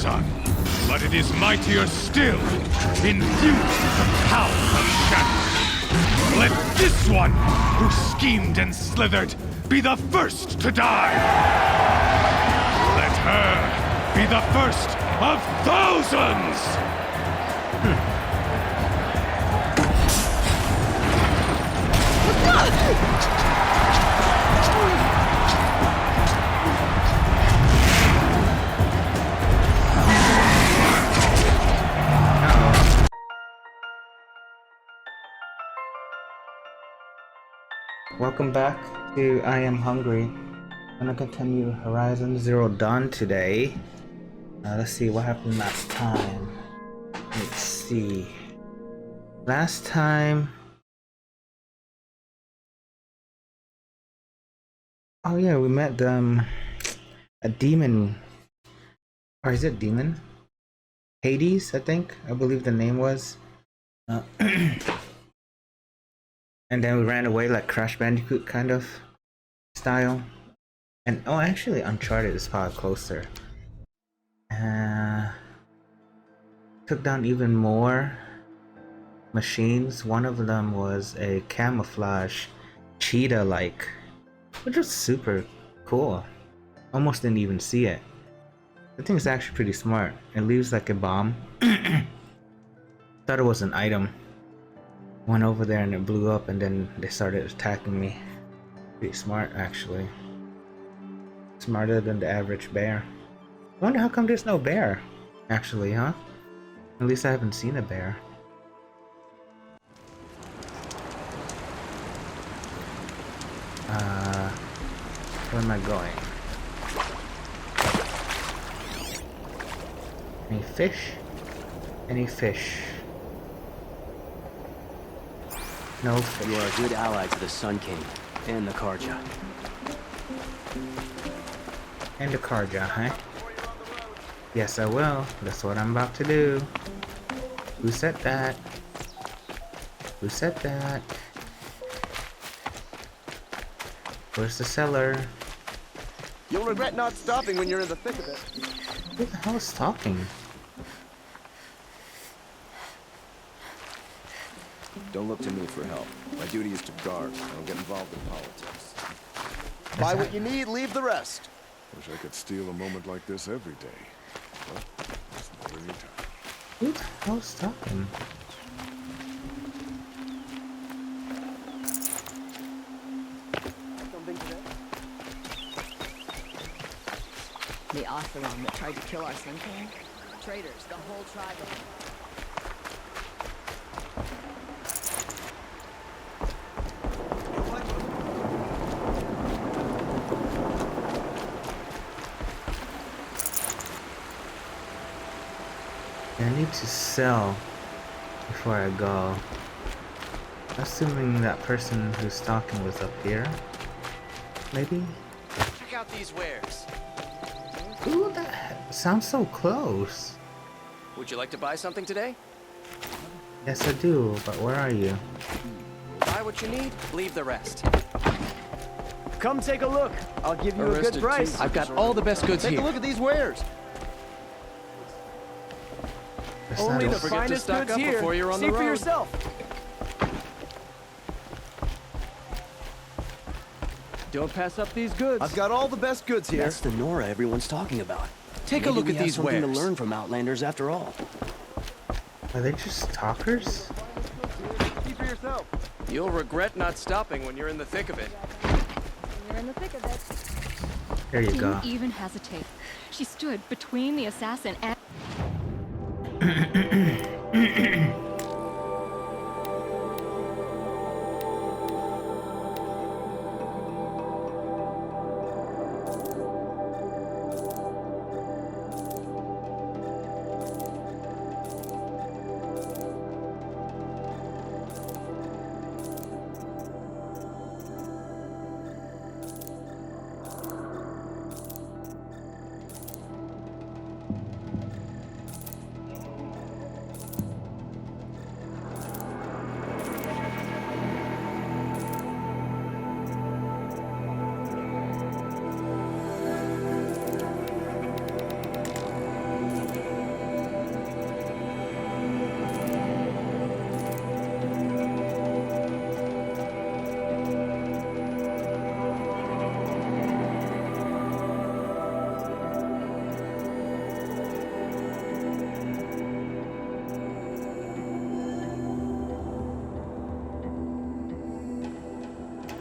sun, but it is mightier still, infused with the power of shadow. Let this one, who schemed and slithered, be the first to die. Let her be the first of thousands! Welcome back to I Am Hungry. I'm gonna continue Horizon Zero Dawn today. Let's see what happened last time. Let's see. Last time. Oh yeah, we met a demon. Or is it demon? Hades, I believe the name was. And then we ran away like Crash Bandicoot kind of style. And oh, actually Uncharted is probably closer. Took down even more machines. One of them was a camouflage cheetah-like, which was super cool. Almost didn't even see it. I think it's actually pretty smart. It leaves like a bomb. Thought it was an item. Went over there and it blew up, and then they started attacking me. Pretty smart, actually. Smarter than the average bear. I wonder how come there's no bear, actually, huh? At least I haven't seen a bear. Where am I going? Any fish? Any fish? No fish. You are a good ally to the Sun King and the Karja. And the Karja, huh? Yes, I will. That's what I'm about to do. Who said that? Who said that? Where's the cellar? You'll regret not stopping when you're in the thick of it. Who the hell is talking? Don't look to me for help. My duty is to guard. I don't get involved in politics. Buy what you need, leave the rest. Wish I could steal a moment like this every day. But it's not any time. Who the hell is talking? Something today? The Oseram that tried to kill our Sunfall? Traitors, the whole tribe of them. I need to sell before I go. Assuming that person who's talking was up here. Maybe? Check out these wares. Ooh, that sounds so close. Would you like to buy something today? Yes, I do, but where are you? Buy what you need, leave the rest. Come take a look. I'll give you a good price. I've got all the best goods Take here. a look at these wares. That's Only not the a- forget to finest stock goods up here. before you're on See the for road. yourself. Don't pass up these goods. I've got all the best goods here. That's the Nora everyone's talking about. Take a Maybe look we at have these something wares. to learn from Outlanders after all. Are they just talkers? See for yourself. You'll regret not stopping when you're in the thick of it. You're in the thick of it. There you go. Didn't even hesitate. She stood between the assassin and...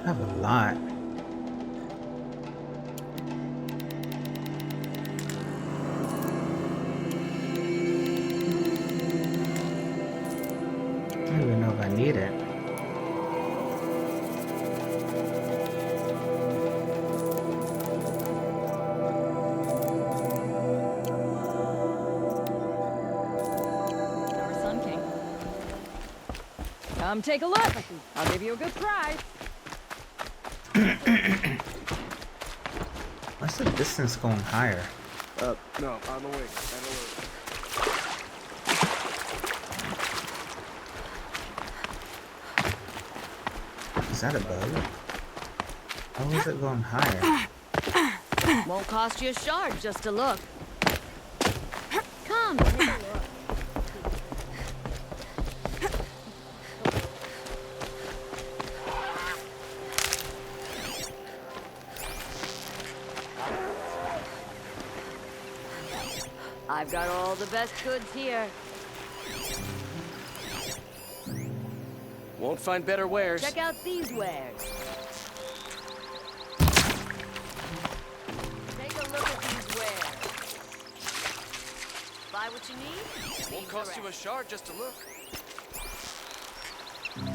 have a lot. I don't even know if I need it. Our Sun King. Come take a look. I'll give you a good prize. What's the distance going higher? No, on the way. On the way. Is that a bug? How is it going higher? Won't cost you a shard just to look. Come, take a look. I've got all the best goods here. Won't find better wares. Check out these wares. Take a look at these wares. Buy what you need. Won't cost you a shard just to look. Only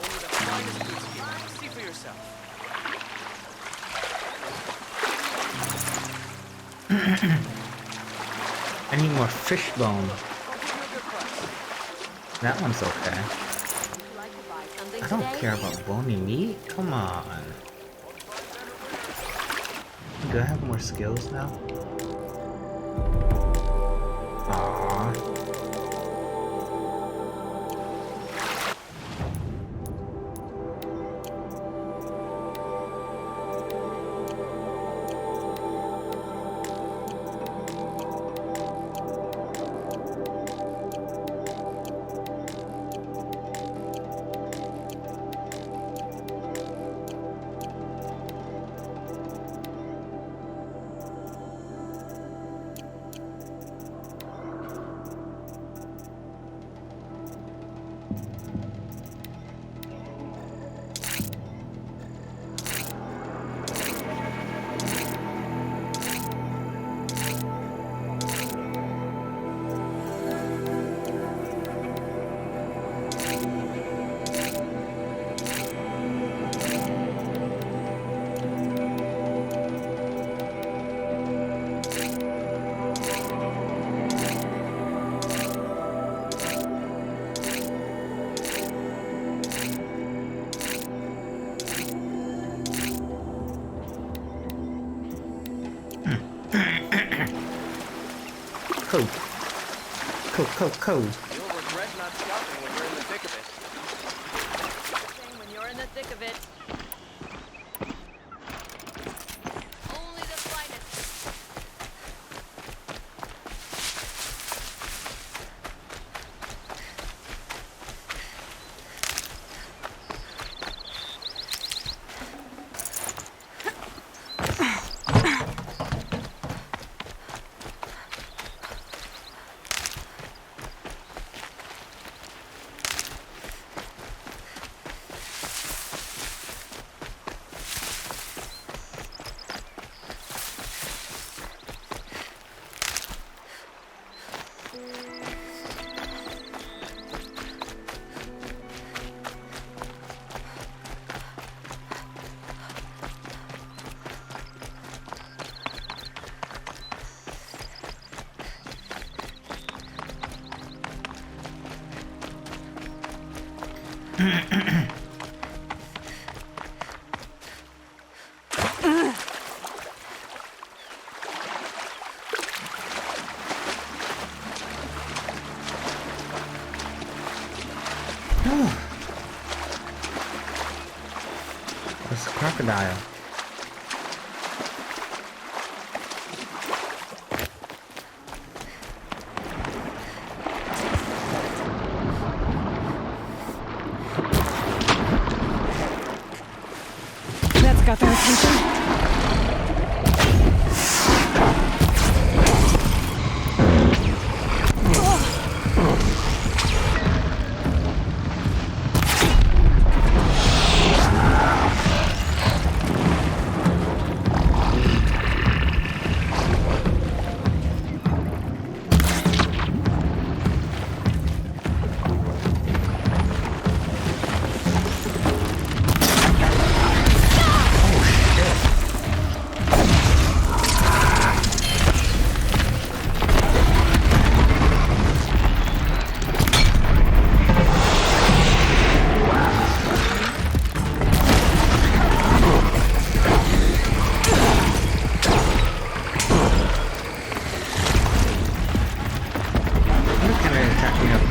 the finest goods here. See for yourself. I need more fish bone. I'll give you a good price. That one's okay. Would you like to buy something I don't today? care about bony meat. Come on. Do I have more skills now? Aww. Cool. You'll regret not stopping when you're in the thick of it. When you're in the thick of it. Only the finest. It's a crocodile. That's got their attention.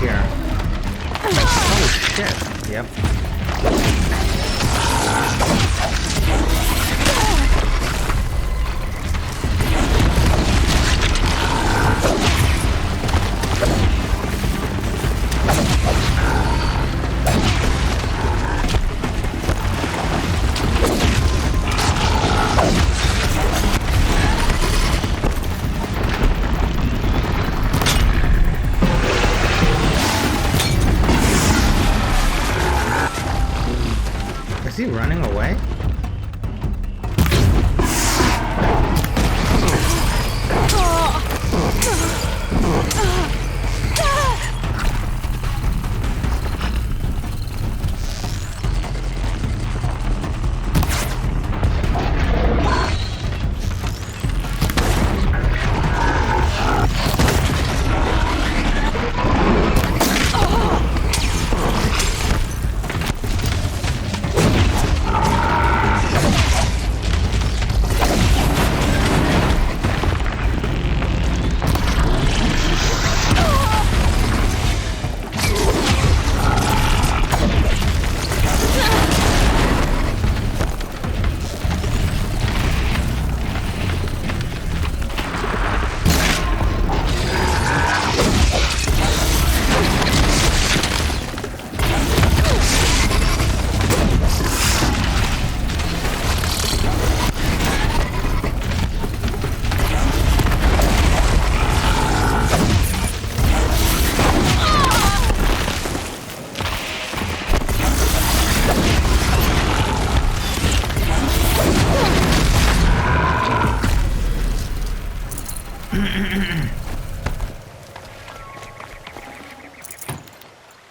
here. Oh shit. Yep. Is he running away?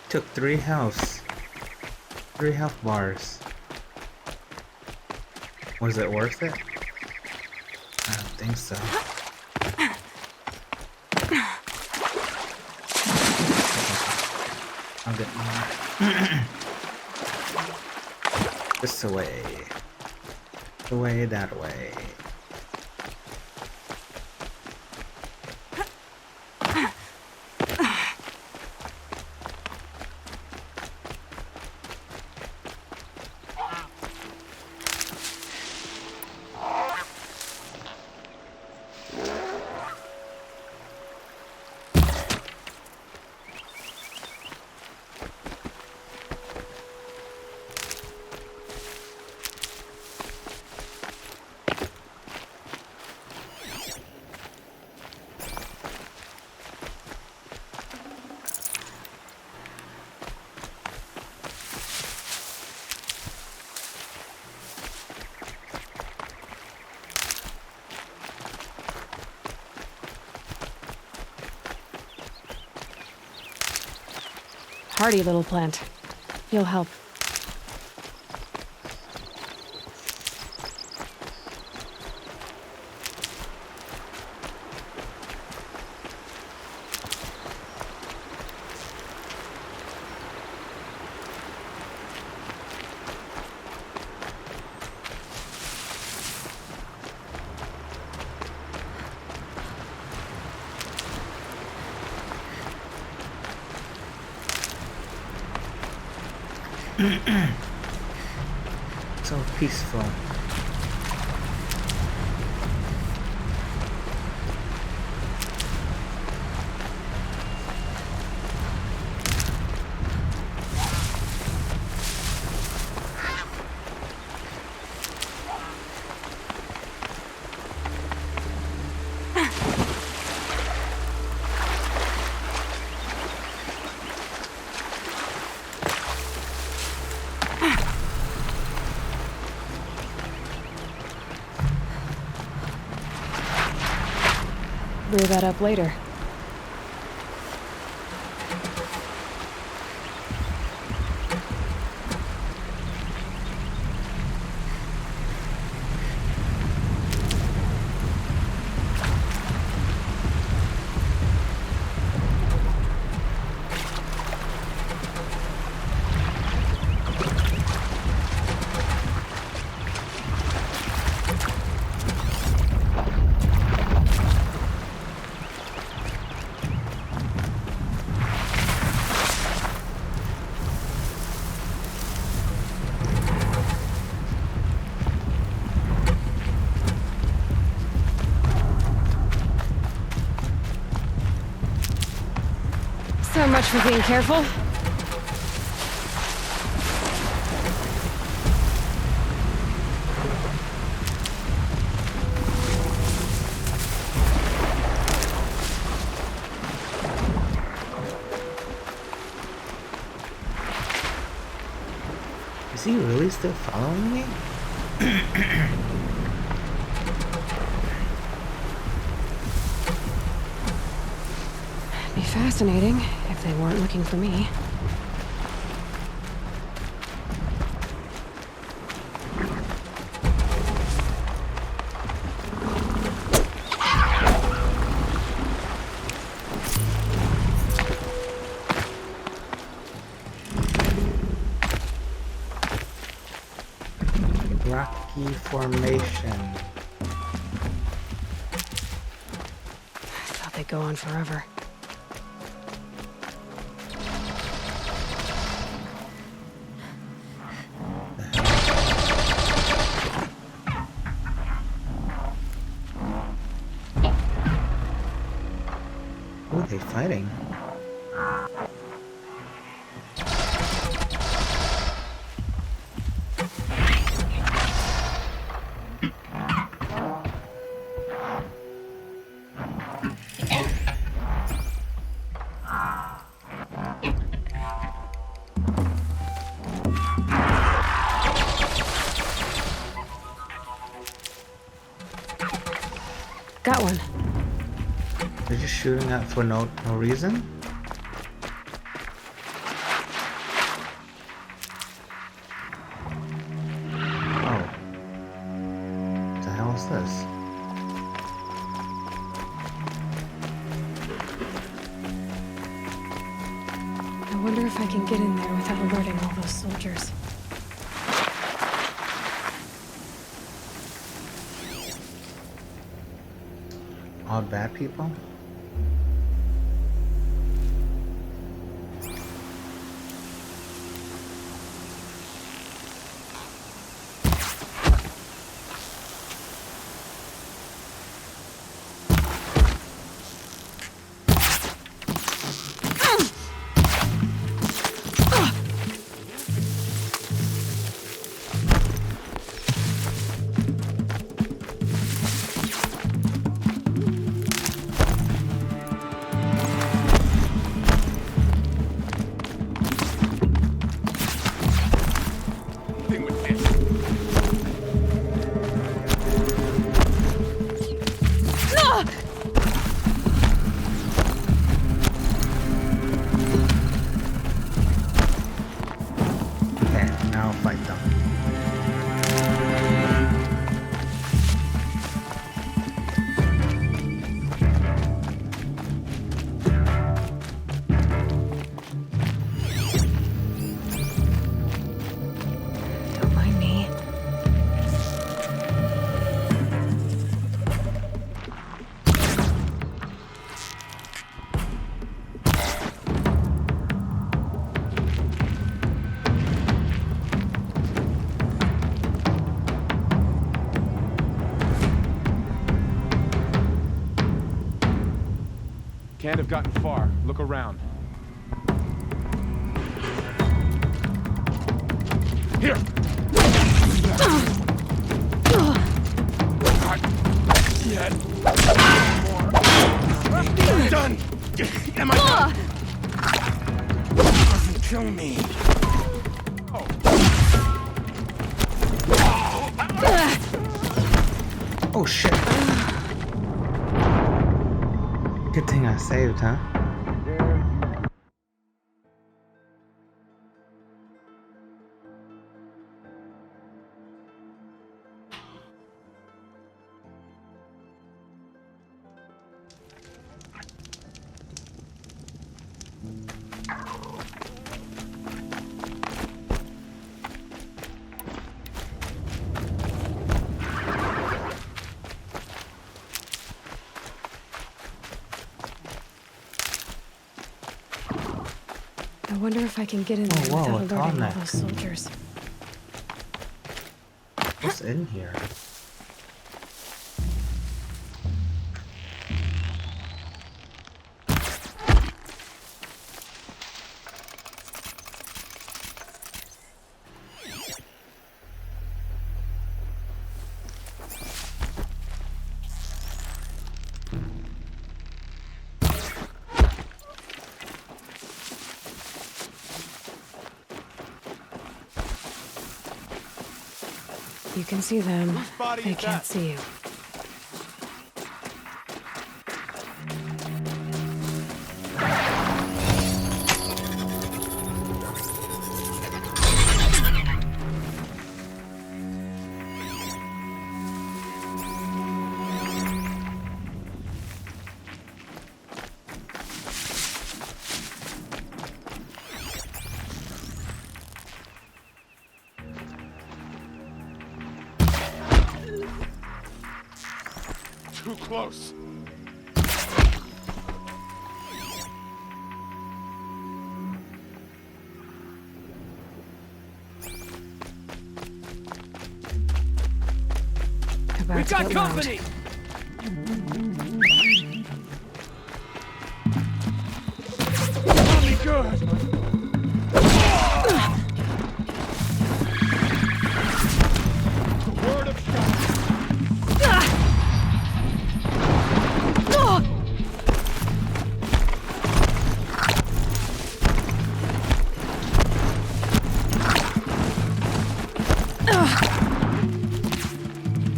Took 3 health. 3 health bars. Was it worth it? I don't think so. I'll get more. This way. The way, that way. Hardy little plant. You'll help. So peaceful. Brew that up later. So much for being careful. Is he really still following me? It'd be fascinating if they weren't looking for me. Rocky formation. I thought they'd go on forever. Who are they fighting? Got one. They're just shooting at for no reason? Oh. What the hell is this? I wonder if I can get in there without alerting all those soldiers. All bad people? Can't have gotten far. Look around. Here! Not yet. More. Done! Am I done? Doesn't kill me. Oh shit. Good thing I saved, huh? I wonder if I can get in there whoa, without alerting all Tallneck. those soldiers. What's in here? You can see them. Whose body They is can't that? see you. Too close. About We've to got get loud. company! Only good. Word of God.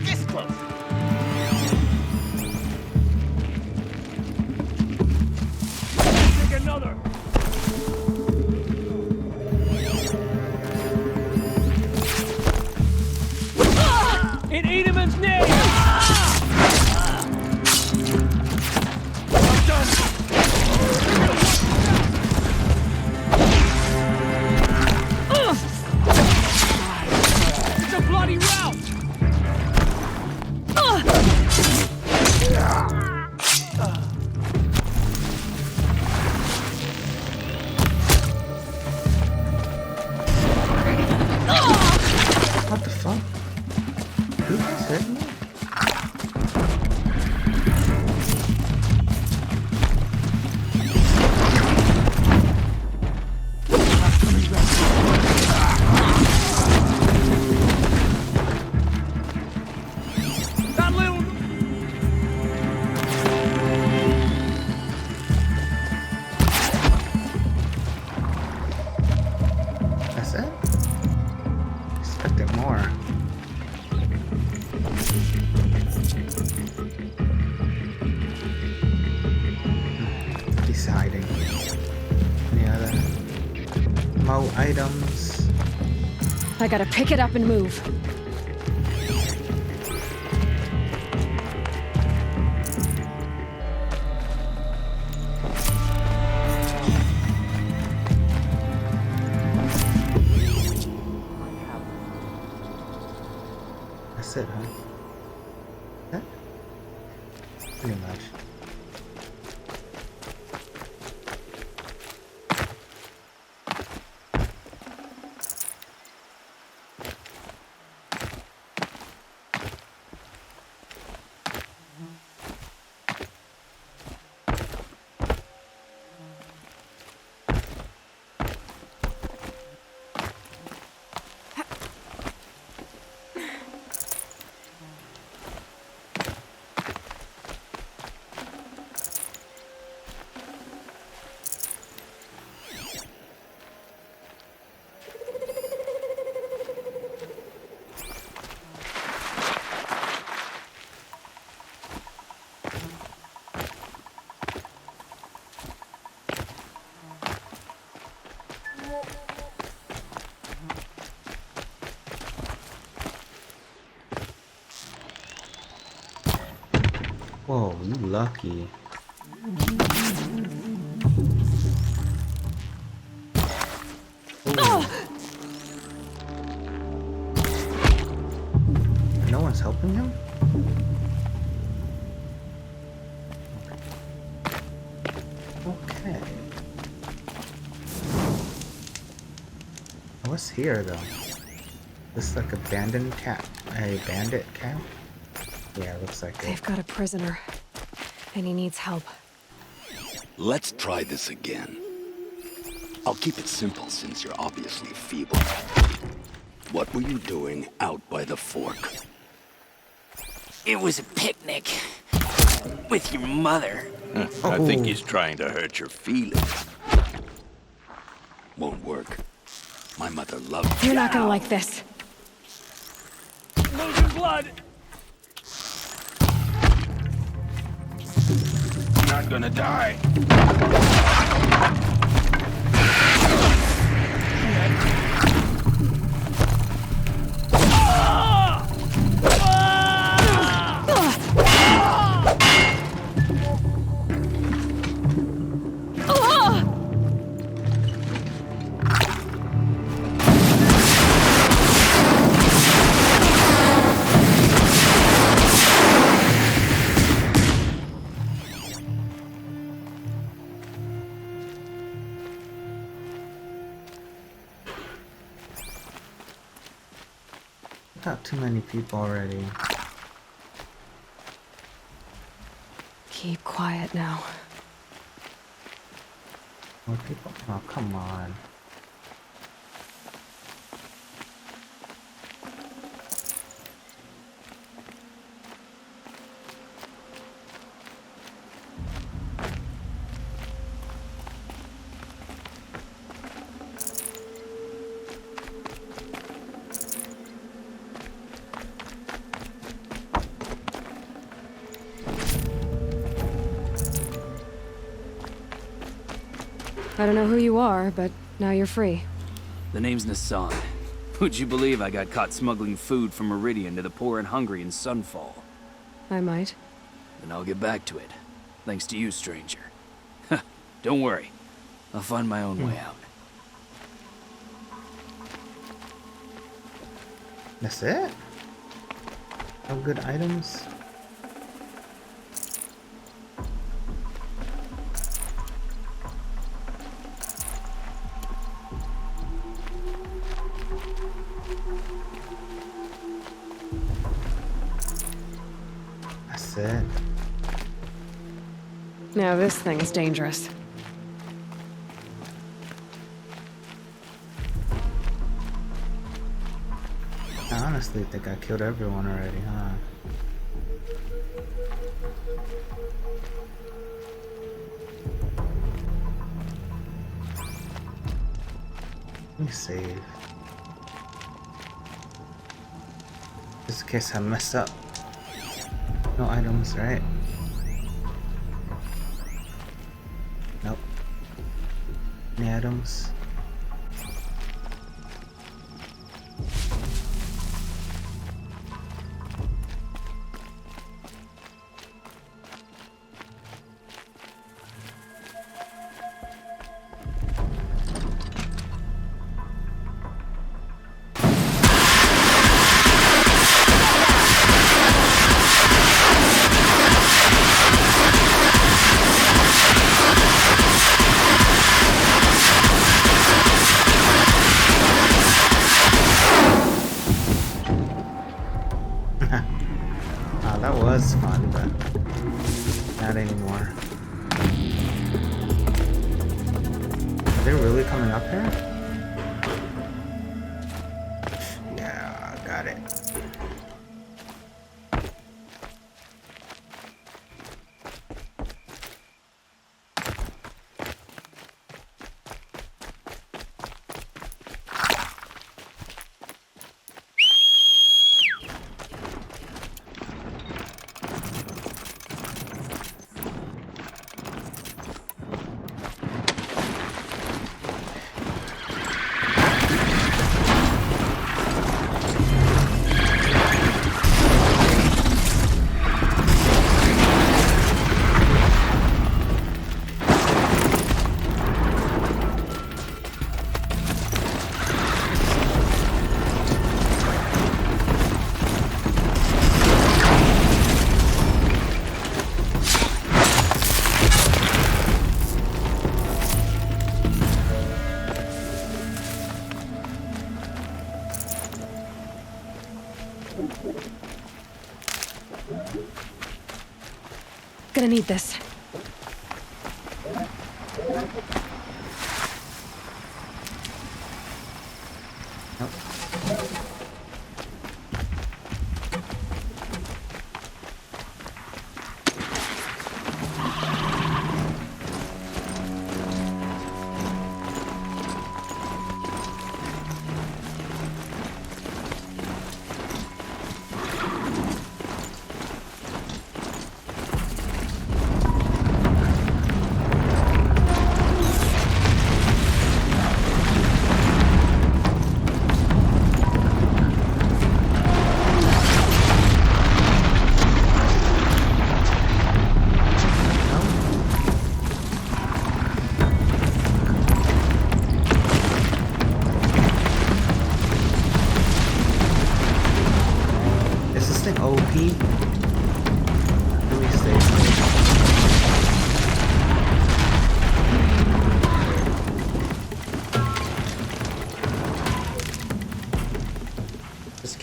This close! Take another! In Edemon's name! I'm done! It's a bloody rout! What the fuck? Who just hit me? That little... That's it? Expected more. Deciding. Any other Mo items? I gotta pick it up and move. That's it, huh? That? Pretty much. Whoa, you lucky. Ooh. No one's helping him? Okay. What's here though? This is like a bandit camp. A bandit camp? Yeah, looks like it. They've got a prisoner, and he needs help. Let's try this again. I'll keep it simple since you're obviously feeble. What were you doing out by the fork? It was a picnic. With your mother. I think he's trying to hurt your feelings. Won't work. My mother loved you. You're not gonna like this. No! blood! Not gonna die. Got too many people already. Keep quiet now. More people? Oh, come on. I don't know who you are, but now you're free. The name's Nassan. Would you believe I got caught smuggling food from Meridian to the poor and hungry in Sunfall? I might. Then I'll get back to it. Thanks to you, stranger. Don't worry. I'll find my own way out. That's it? No good items? That's it. Now this thing is dangerous. I honestly think I killed everyone already, huh? Let me save. Just in case I mess up. No items, right? Nope. Any items? That was fun, but not anymore. Are they really coming up here? Yeah, got it. Gonna need this.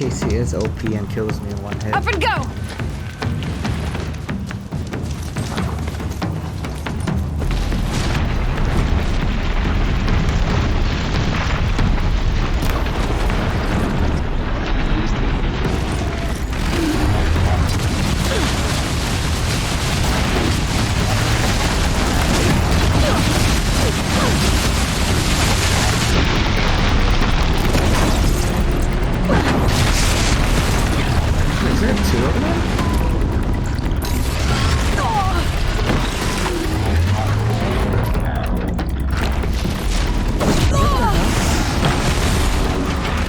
case he is OP and kills me in one hit. Up and go! Is there two of them?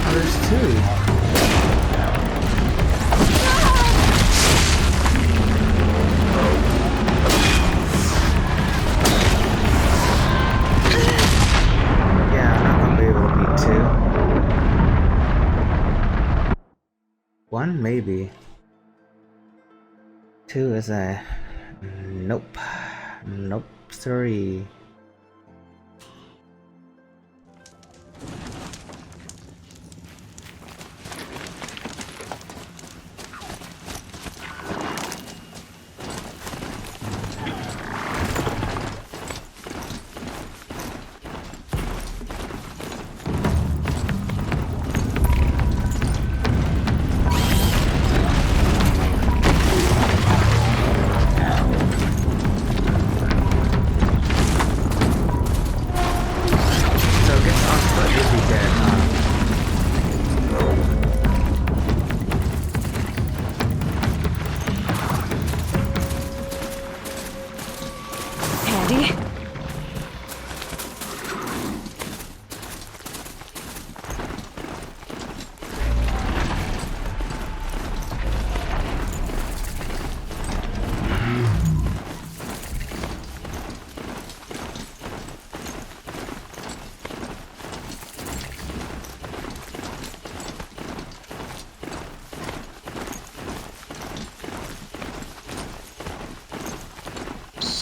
Oh, there's two. Yeah, I'm not gonna be able to beat two. One, maybe. Two is a nope. Nope. Three. So I guess on foot you'll be dead, huh? Handy.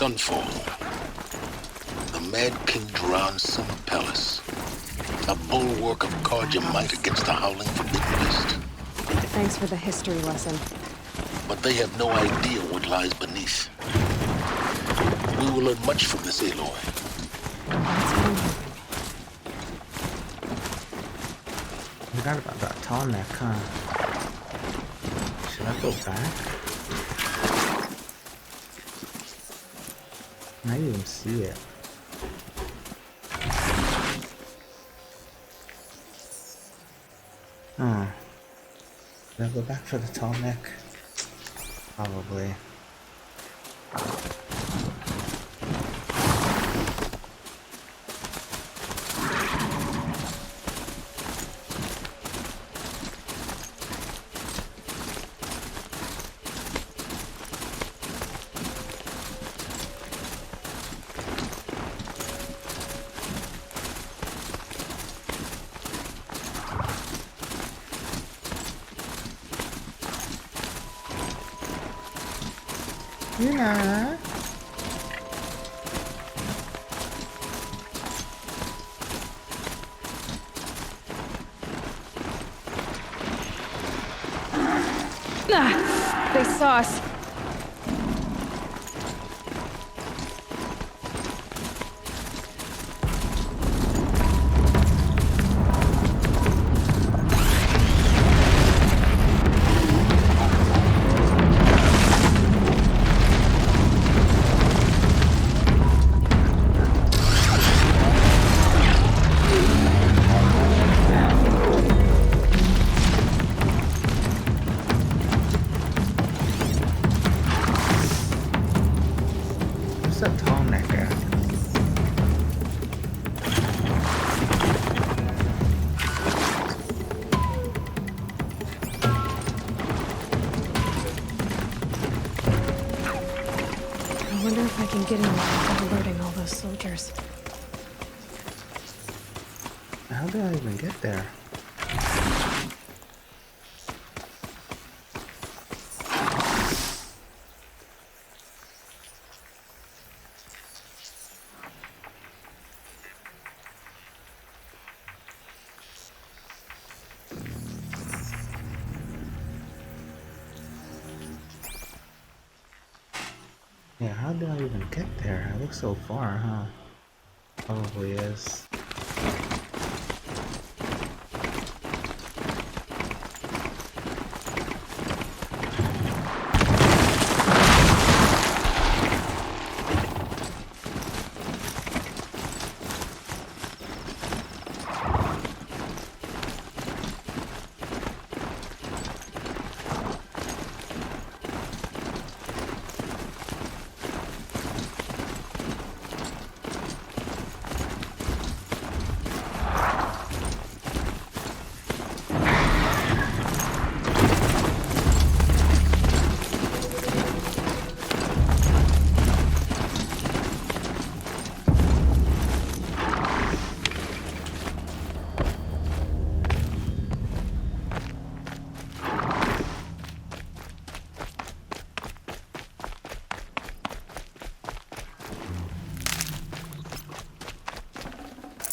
Sunfall. The Mad King Duran's summer palace. A bulwark of guard your might against the howling forbidden beast. Thanks for the history lesson. But they have no idea what lies beneath. We will learn much from this Aloy. That's what I'm hoping. Forgot about that Tallneck, huh? Should I go back? I didn't even see it. Huh. Should I go back for the Tallneck? Probably. Yeah. Ah, they saw us. What's that Tallneck at? I wonder if I can get in without alerting all those soldiers. How did I even get there? How did I even get there? I look so far, huh? Probably is.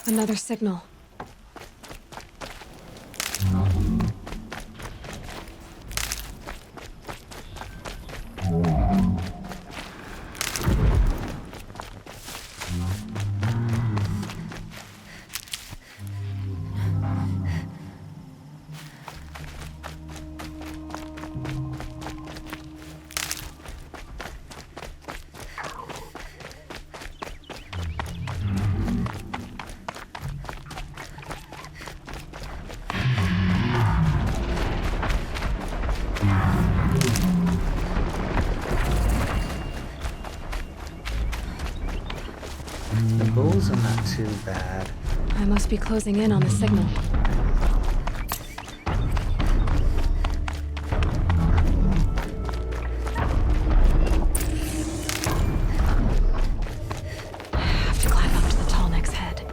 Another signal. The bulls are not too bad. I must be closing in on the signal. I have to climb up to the Tallneck's head.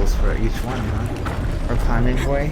levels for each one, huh? Or climbing way.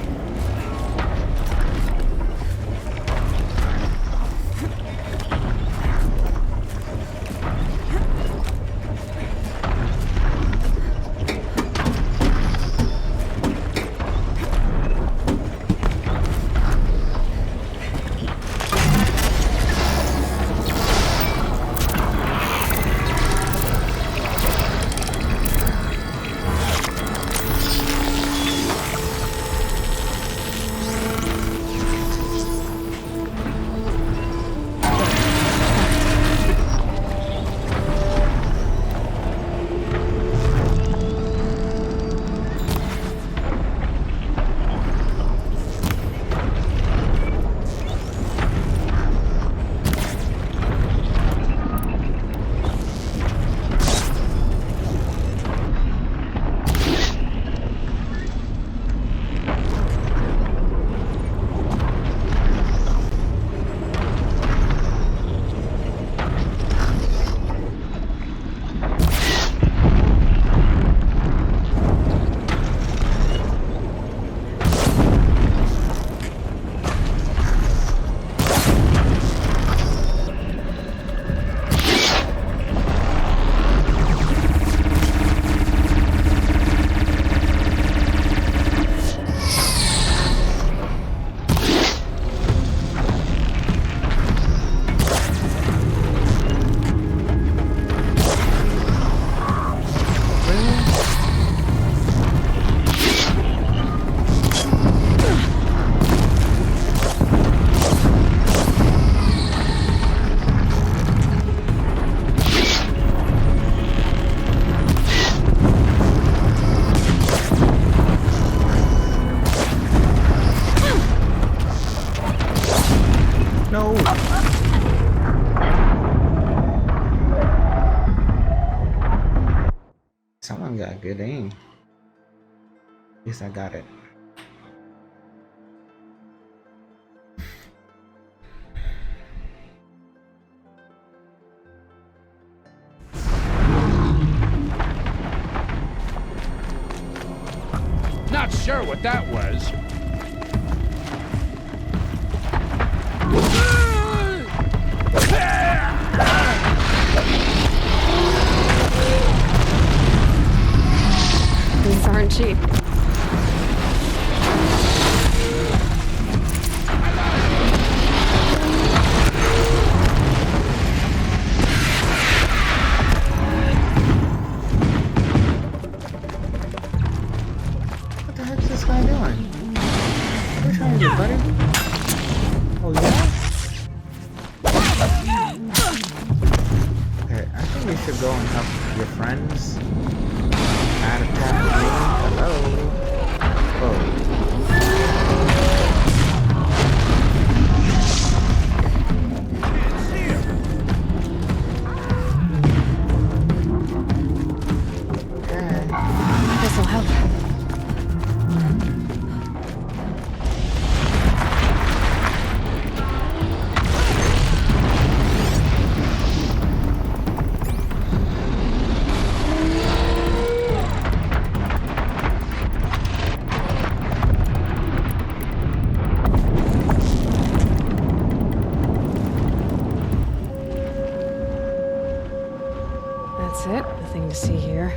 Someone got good aim. At least I got it. Not sure what that was. These aren't cheap. What the heck is this guy doing? What are you trying to do, buddy? Oh yeah? Okay, I think you should go and help your friends. Add a tap with me. Hello. Oh. This'll help. That's it. Nothing to see here.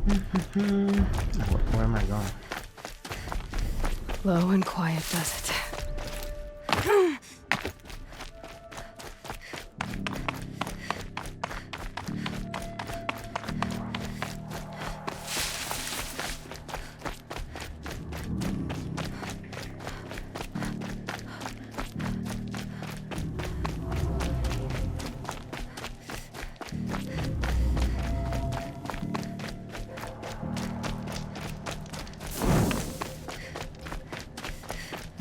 Where am I going? Low and quiet does it.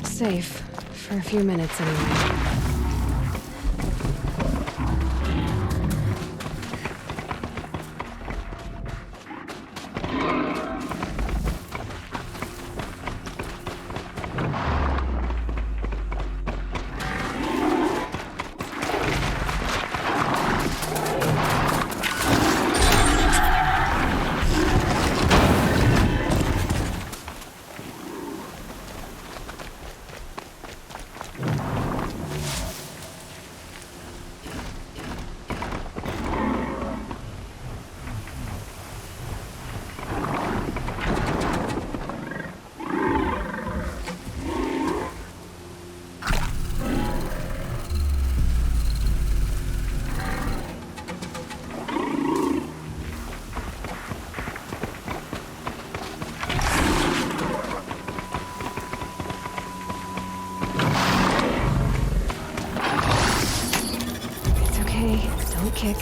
Safe. For a few minutes, anyway. Kick.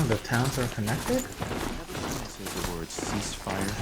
The towns are connected? Says the word ceasefire.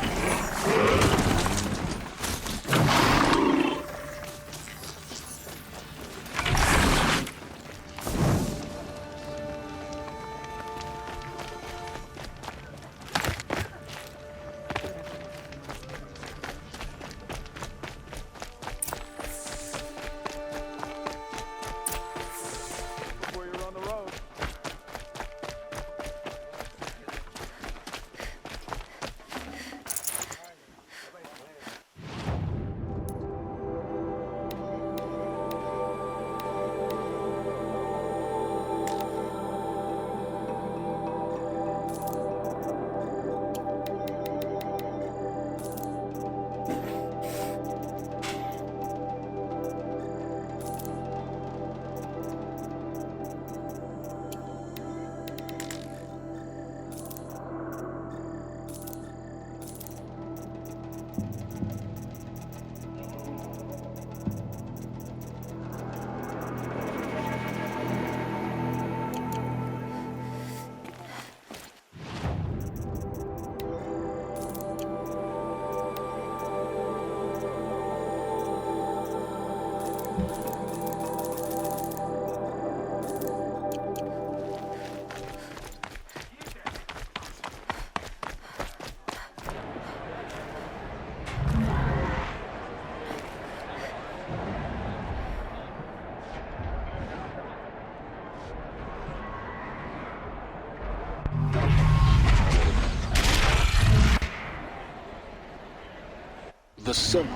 The subway.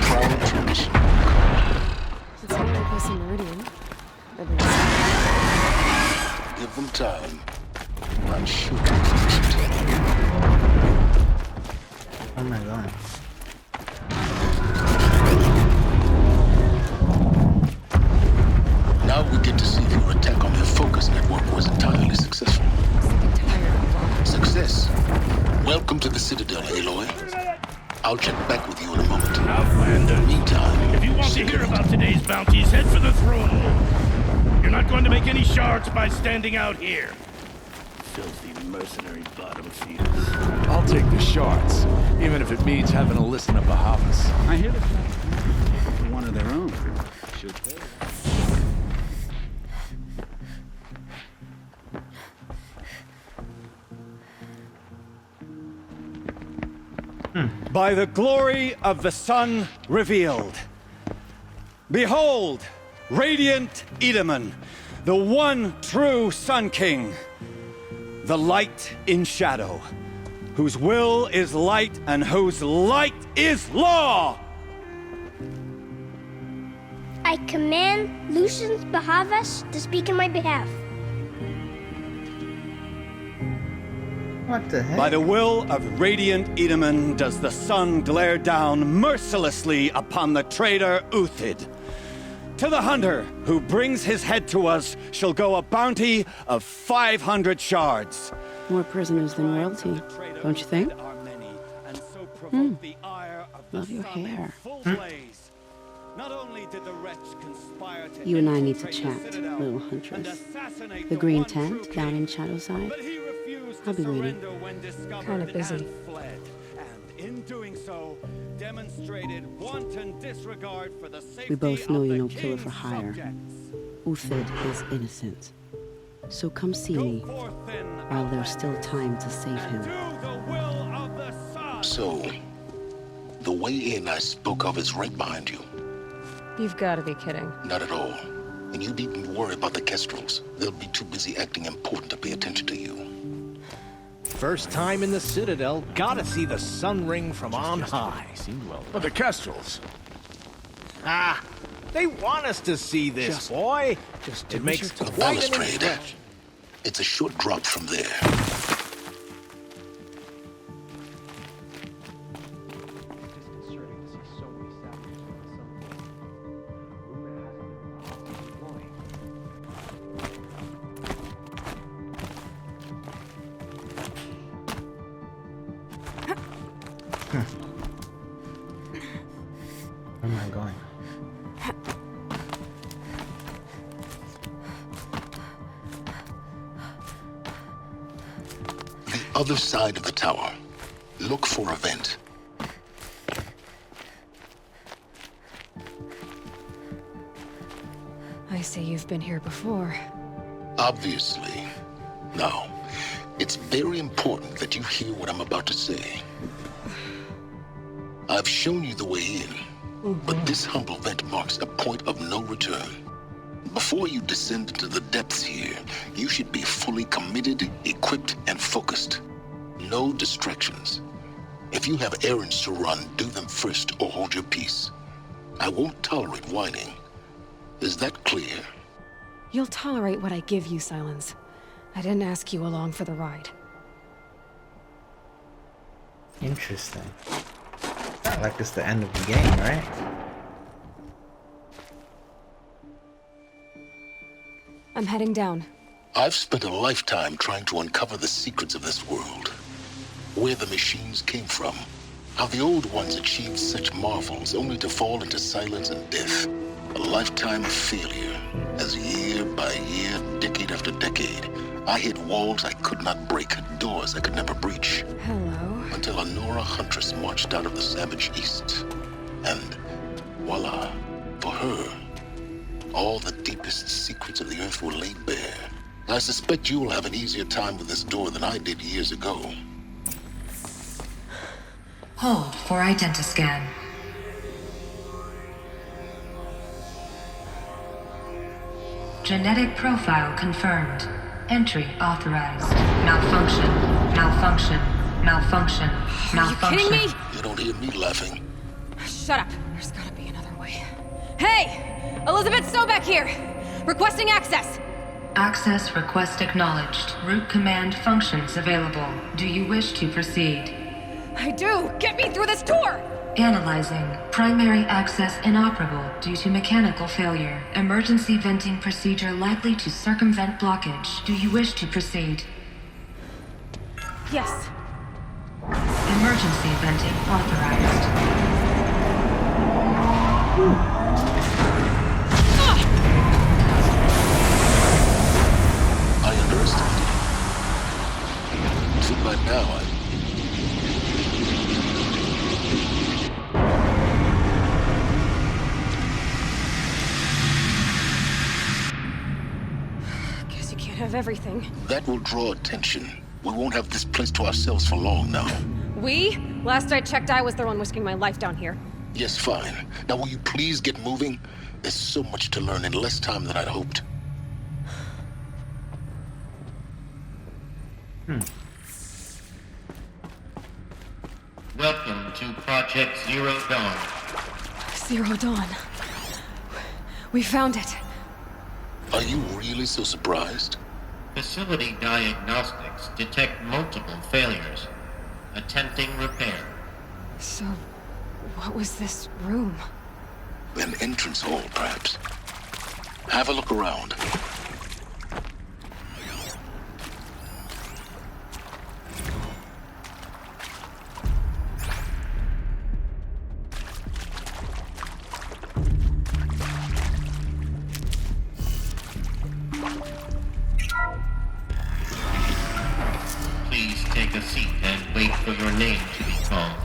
Crown Church. It's not like this in Meridian. Give them time. I'm sure to fix it. Oh my god. Now we get to see if your attack on their focus network was entirely successful. Success. Welcome to the Citadel, Aloy. I'll check back with you in a moment. Outlander. Meantime, If you want to hear about today's bounties, head for the through. You're not going to make any shards by standing out here. Filthy mercenary bottom feeders. I'll take the shards, even if it means having to listen to Behemoth. I hear the for one of their own. Should pay. By the glory of the sun revealed. Behold, radiant Edaman, the one true Sun King. The light in shadow, whose will is light and whose light is law! I command Lucian's Behemoth to speak in my behalf. What the heck? By the will of radiant Edaman does the sun glare down mercilessly upon the traitor Uthid. To the hunter who brings his head to us shall go a bounty of 500 shards. More prisoners than royalty, don't you think? Love your hair. You and I need to chat, little huntress. The green tent down in Shadowside. I'll be waiting. Kind of busy. In doing so, demonstrated wanton disregard for the safety We both know of you're the no killer for king's hire. subjects. Uthid is innocent. So come see me, while there's still time to save him. So, the way in I spoke of is right behind you. You've got to be kidding. Not at all. And you needn't worry about the Kestrels. They'll be too busy acting important to pay attention to you. First time in the Citadel, gotta see the sun ring from on high. But the Kestrels. Ah, they want us to see this, boy. It makes The quite an balustrade. impression. It's a short drop from there. Where am I going? The other side of the tower. Look for a vent. I see you've been here before. Obviously. Now, it's very important that you hear what I'm about to say. I've shown you the way in, but this humble vent marks a point of no return. Before you descend into the depths here, you should be fully committed, equipped, and focused. No distractions. If you have errands to run, do them first or hold your peace. I won't tolerate whining. Is that clear? You'll tolerate what I give you, Silence. I didn't ask you along for the ride. Interesting. Not like it's the end of the game, right? I'm heading down. I've spent a lifetime trying to uncover the secrets of this world. Where the machines came from. How the old ones achieved such marvels only to fall into silence and death. A lifetime of failure, as year by year, decade after decade, I hit walls I could not break, doors I could never breach. Hello. Until a Nora huntress marched out of the savage east. And voila, for her, all the deepest secrets of the earth were laid bare. I suspect you will have an easier time with this door than I did years ago. Hold for identiscan. Genetic profile confirmed. Entry authorized. Malfunction. Malfunction. Malfunction. Malfunction. Are you kidding me? You don't hear me laughing. Shut up. There's gotta be another way. Hey! Elizabeth Sobeck here! Requesting access! Access request acknowledged. Root command functions available. Do you wish to proceed? I do! Get me through this door! Analyzing. Primary access inoperable due to mechanical failure. Emergency venting procedure likely to circumvent blockage. Do you wish to proceed? Yes. Emergency venting authorized. of everything. That will draw attention. We won't have this place to ourselves for long now. We? Last I checked, I was the one risking my life down here. Yes, fine. Now will you please get moving? There's so much to learn in less time than I'd hoped. Welcome to Project Zero Dawn. Zero Dawn. We found it. Are you really so surprised? Facility diagnostics detect multiple failures. Attempting repair. So, what was this room? An entrance hall, perhaps. Have a look around. Please take a seat and wait for your name to be called.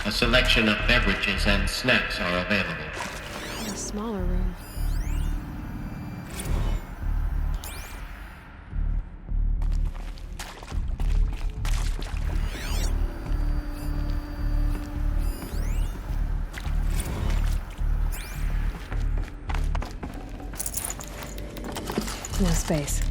A selection of beverages and snacks are available. In a smaller room. No space.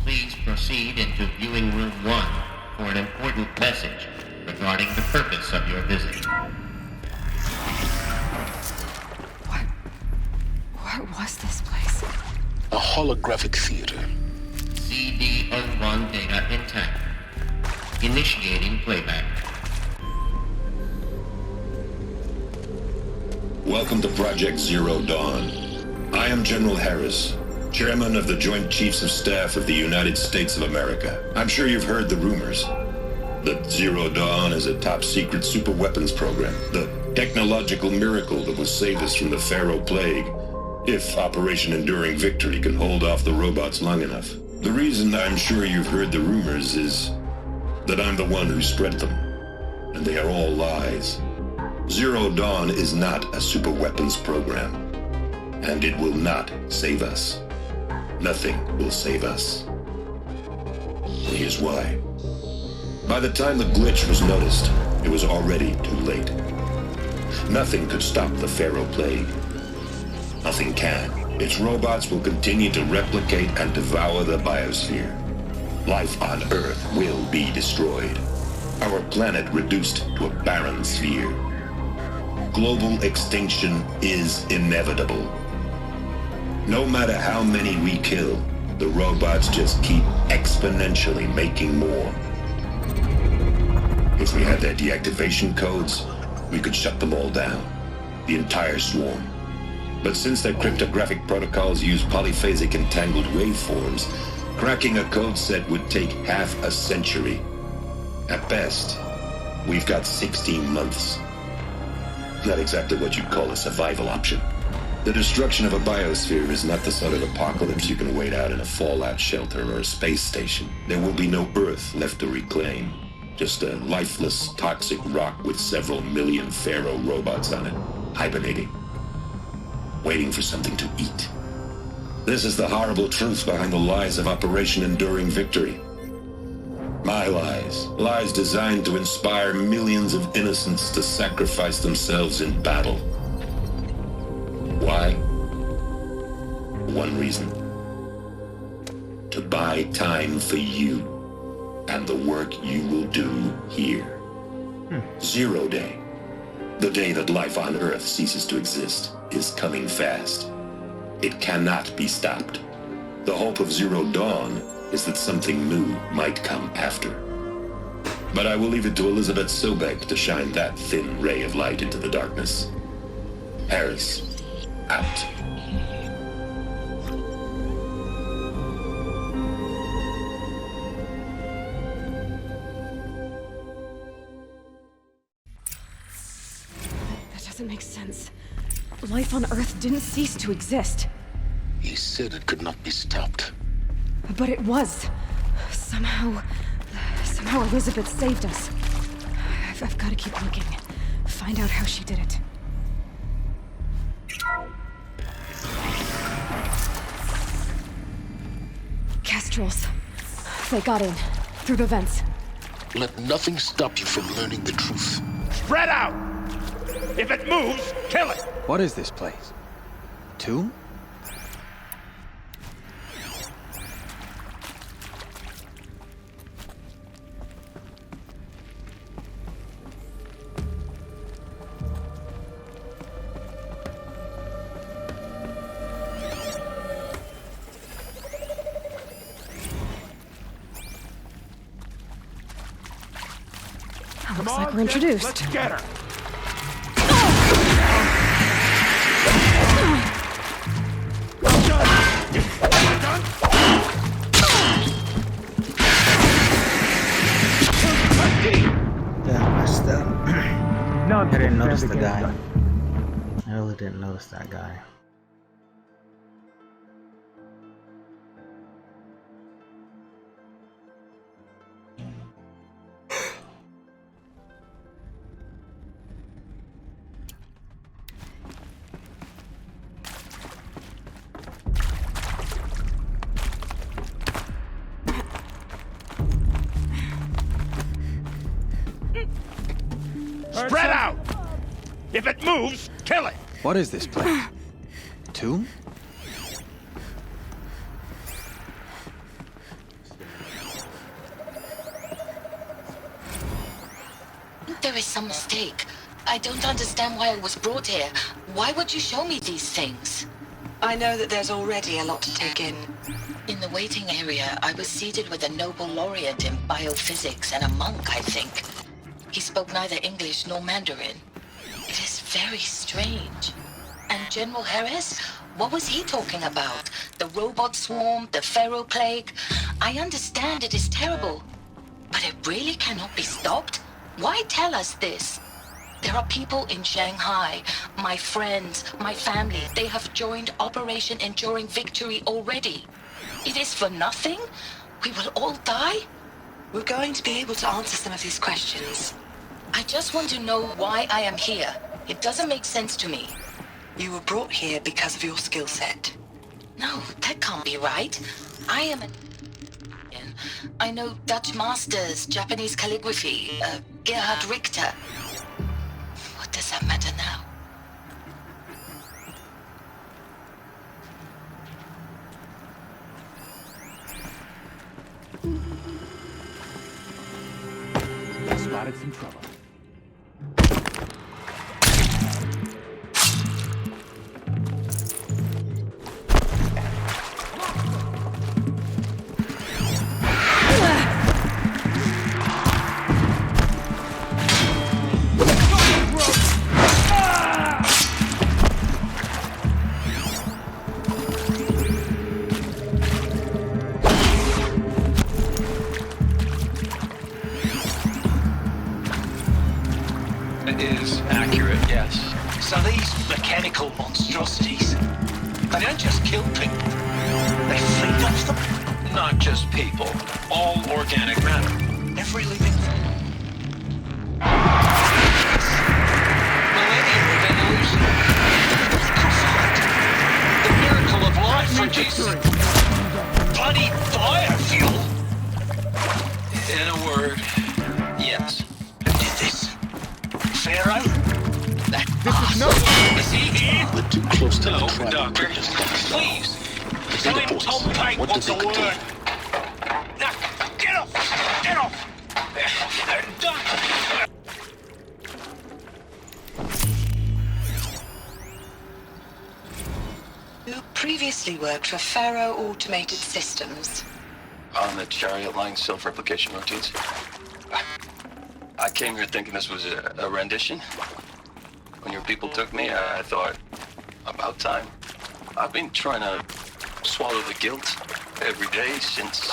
Please proceed into viewing room 1 for an important message regarding the purpose of your visit. What was this place? A holographic theater. CD01 data intact. Initiating playback. Welcome to Project Zero Dawn. I am General Harris, Chairman of the Joint Chiefs of Staff of the United States of America. I'm sure you've heard the rumors that Zero Dawn is a top-secret superweapons program, the technological miracle that will save us from the Pharaoh Plague, if Operation Enduring Victory can hold off the robots long enough. The reason I'm sure you've heard the rumors is that I'm the one who spread them, and they are all lies. Zero Dawn is not a superweapons program, and it will not save us. Nothing will save us. And here's why. By the time the glitch was noticed, it was already too late. Nothing could stop the Pharaoh Plague. Nothing can. Its robots will continue to replicate and devour the biosphere. Life on Earth will be destroyed. Our planet reduced to a barren sphere. Global extinction is inevitable. No matter how many we kill, the robots just keep exponentially making more. If we had their deactivation codes, we could shut them all down. The entire swarm. But since their cryptographic protocols use polyphasic entangled waveforms, cracking a code set would take half a century. At best, we've got 16 months. Not exactly what you'd call a survival option. The destruction of a biosphere is not the sort of apocalypse you can wait out in a fallout shelter or a space station. There will be no Earth left to reclaim. Just a lifeless, toxic rock with several million Pharaoh robots on it, hibernating. Waiting for something to eat. This is the horrible truth behind the lies of Operation Enduring Victory. My lies. Lies designed to inspire millions of innocents to sacrifice themselves in battle. Why? One reason. To buy time for you and the work you will do here. Zero Day. The day that life on Earth ceases to exist is coming fast. It cannot be stopped. The hope of Zero Dawn is that something new might come after. But I will leave it to Elizabeth Sobek to shine that thin ray of light into the darkness. Harris, out. That doesn't make sense. Life on Earth didn't cease to exist. He said it could not be stopped. But it was. Somehow Somehow Elizabeth saved us. I've got to keep looking. Find out how she did it. Kestrels. They got in. Through the vents. Let nothing stop you from learning the truth. Spread out! If it moves, kill it! What is this place? Tomb? Looks like we're introduced. Let's get her! Yeah, I messed up. I didn't notice the guy. I really didn't notice that guy. Spread out! If it moves, kill it! What is this place? Tomb? There is some mistake. I don't understand why I was brought here. Why would you show me these things? I know that there's already a lot to take in. In the waiting area, I was seated with a Nobel laureate in biophysics and a monk, I think. He spoke neither English nor Mandarin. It is very strange. And General Harris? What was he talking about? The robot swarm, the Pharaoh plague? I understand it is terrible. But it really cannot be stopped? Why tell us this? There are people in Shanghai, my friends, my family. They have joined Operation Enduring Victory already. It is for nothing? We will all die? We're going to be able to answer some of these questions. I just want to know why I am here. It doesn't make sense to me. You were brought here because of your skill set. No, that can't be right. I am I know Dutch masters, Japanese calligraphy, Gerhard Richter. What does that matter now? Spotted some trouble. Is accurate, yes. So these mechanical monstrosities, they don't just kill people, they feed off them. Not just people, all organic matter. Every living thing. Millennium of evolution. The miracle of life produces bloody fire fuel. In a word, yes. Who did this? Pharaoh? This is not. Is he here? We're too close to no, the trap. Doctor. Please. Tell him Tom Pike wants a word. Now, get off! Get off! Doctor! You previously worked for Pharaoh Automated Systems. On the chariot line self-replication routines. I came here thinking this was a rendition. When your people took me, I thought, about time. I've been trying to swallow the guilt every day since,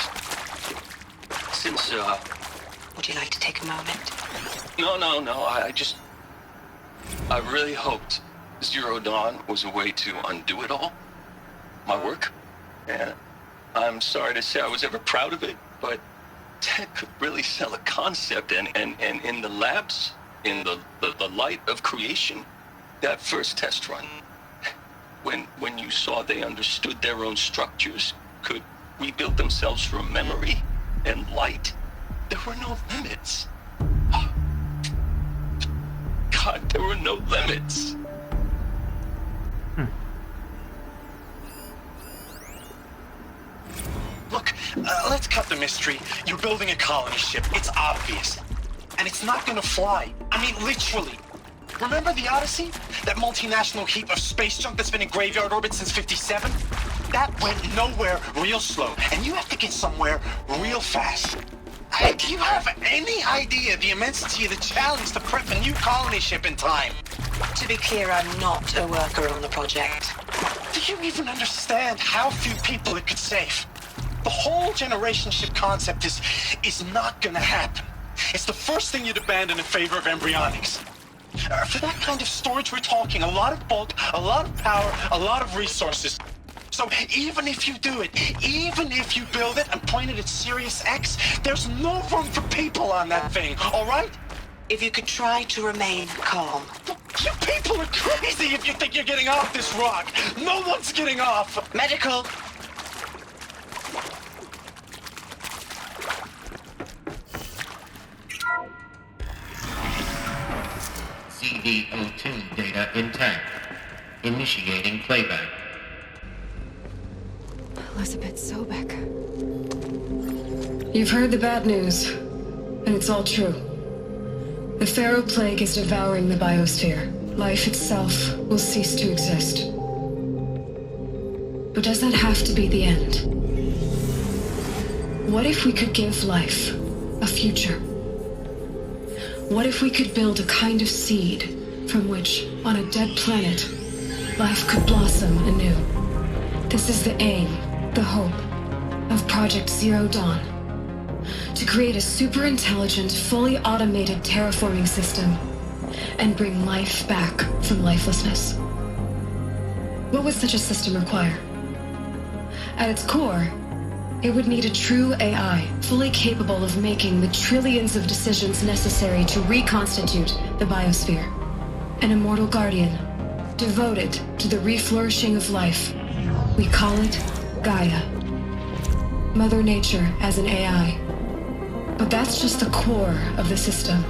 Would you like to take a moment? No, I really hoped Zero Dawn was a way to undo it all. My work. And I'm sorry to say I was ever proud of it, but tech could really sell a concept, and in the labs, in the light of creation, that first test run, when you saw they understood their own structures, could rebuild themselves from memory and light, there were no limits. God, there were no limits. Look, let's cut the mystery. You're building a colony ship. It's obvious. And it's not gonna fly. I mean, literally. Remember the Odyssey? That multinational heap of space junk that's been in graveyard orbit since 57? That went nowhere real slow. And you have to get somewhere real fast. Hey, do you have any idea the immensity of the challenge to prep a new colony ship in time? To be clear, I'm not a worker on the project. Do you even understand how few people it could save? The whole generation ship concept is not gonna happen. It's the first thing you'd abandon in favor of embryonics. For that kind of storage, we're talking a lot of bulk, a lot of power, a lot of resources. So even if you do it, even if you build it and point it at Sirius X, there's no room for people on that thing, all right? If you could try to remain calm. You people are crazy if you think you're getting off this rock. No one's getting off. Medical. CV02 data intact. Initiating playback. Elizabeth Sobek. You've heard the bad news, and it's all true. The Pharaoh Plague is devouring the biosphere. Life itself will cease to exist. But does that have to be the end? What if we could give life a future? What if we could build a kind of seed from which, on a dead planet, life could blossom anew? This is the aim, the hope, of Project Zero Dawn. To create a super-intelligent, fully automated terraforming system and bring life back from lifelessness. What would such a system require? At its core, it would need a true AI, fully capable of making the trillions of decisions necessary to reconstitute the biosphere. An immortal guardian, devoted to the reflourishing of life. We call it Gaia. Mother Nature as an AI. But that's just the core of the system.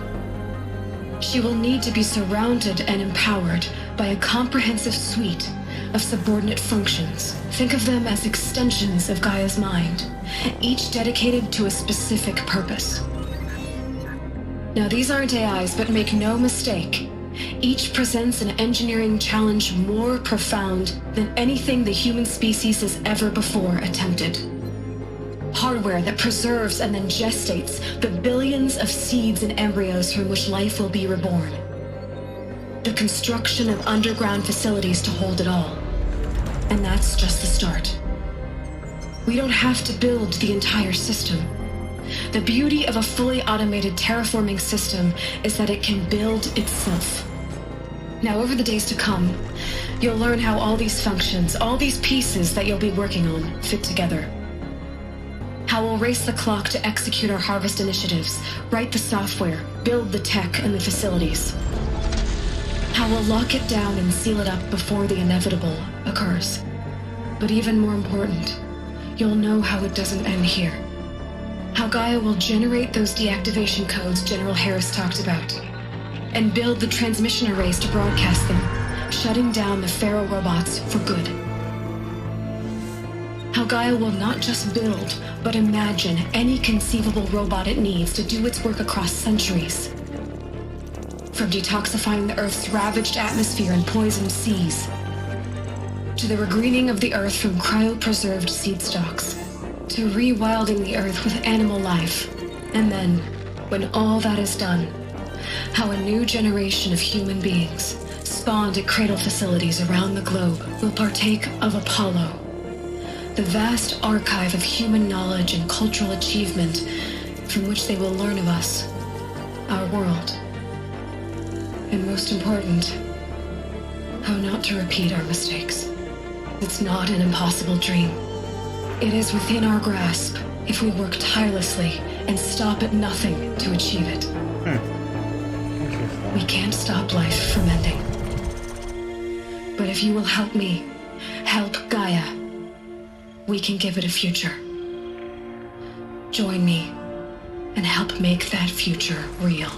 She will need to be surrounded and empowered by a comprehensive suite of subordinate functions. Think of them as extensions of Gaia's mind, each dedicated to a specific purpose. Now, these aren't AIs, but make no mistake, each presents an engineering challenge more profound than anything the human species has ever before attempted. Hardware that preserves and then gestates the billions of seeds and embryos from which life will be reborn. The construction of underground facilities to hold it all. And that's just the start. We don't have to build the entire system. The beauty of a fully automated terraforming system is that it can build itself. Now, over the days to come, you'll learn how all these functions, all these pieces that you'll be working on, fit together. How we'll race the clock to execute our harvest initiatives, write the software, build the tech and the facilities. How we'll lock it down and seal it up before the inevitable occurs. But even more important, you'll know how it doesn't end here. How Gaia will generate those deactivation codes General Harris talked about, and build the transmission arrays to broadcast them, shutting down the Pharaoh robots for good. How Gaia will not just build, but imagine any conceivable robot it needs to do its work across centuries. From detoxifying the Earth's ravaged atmosphere and poisoned seas, to the regreening of the Earth from cryopreserved seed stalks, to rewilding the Earth with animal life. And then, when all that is done, how a new generation of human beings, spawned at cradle facilities around the globe, will partake of Apollo, the vast archive of human knowledge and cultural achievement from which they will learn of us, our world. And most important, how not to repeat our mistakes. It's not an impossible dream. It is within our grasp, if we work tirelessly and stop at nothing to achieve it. We can't stop life from ending. But if you will help me, help Gaia, we can give it a future. Join me and help make that future real.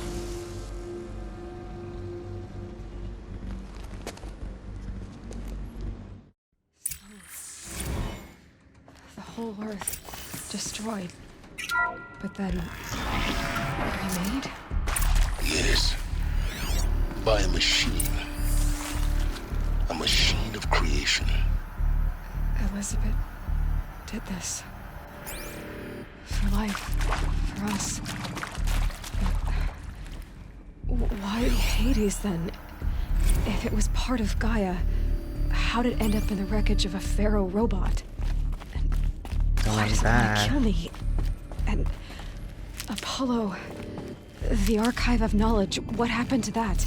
The whole Earth destroyed. But then remade? Yes. By a machine. A machine of creation. Elizabeth did this. For life. For us. Why Hades then? If it was part of Gaia, how'd it end up in the wreckage of a pharaoh robot? And why does it want to kill me? And Apollo, the Archive of Knowledge, what happened to that?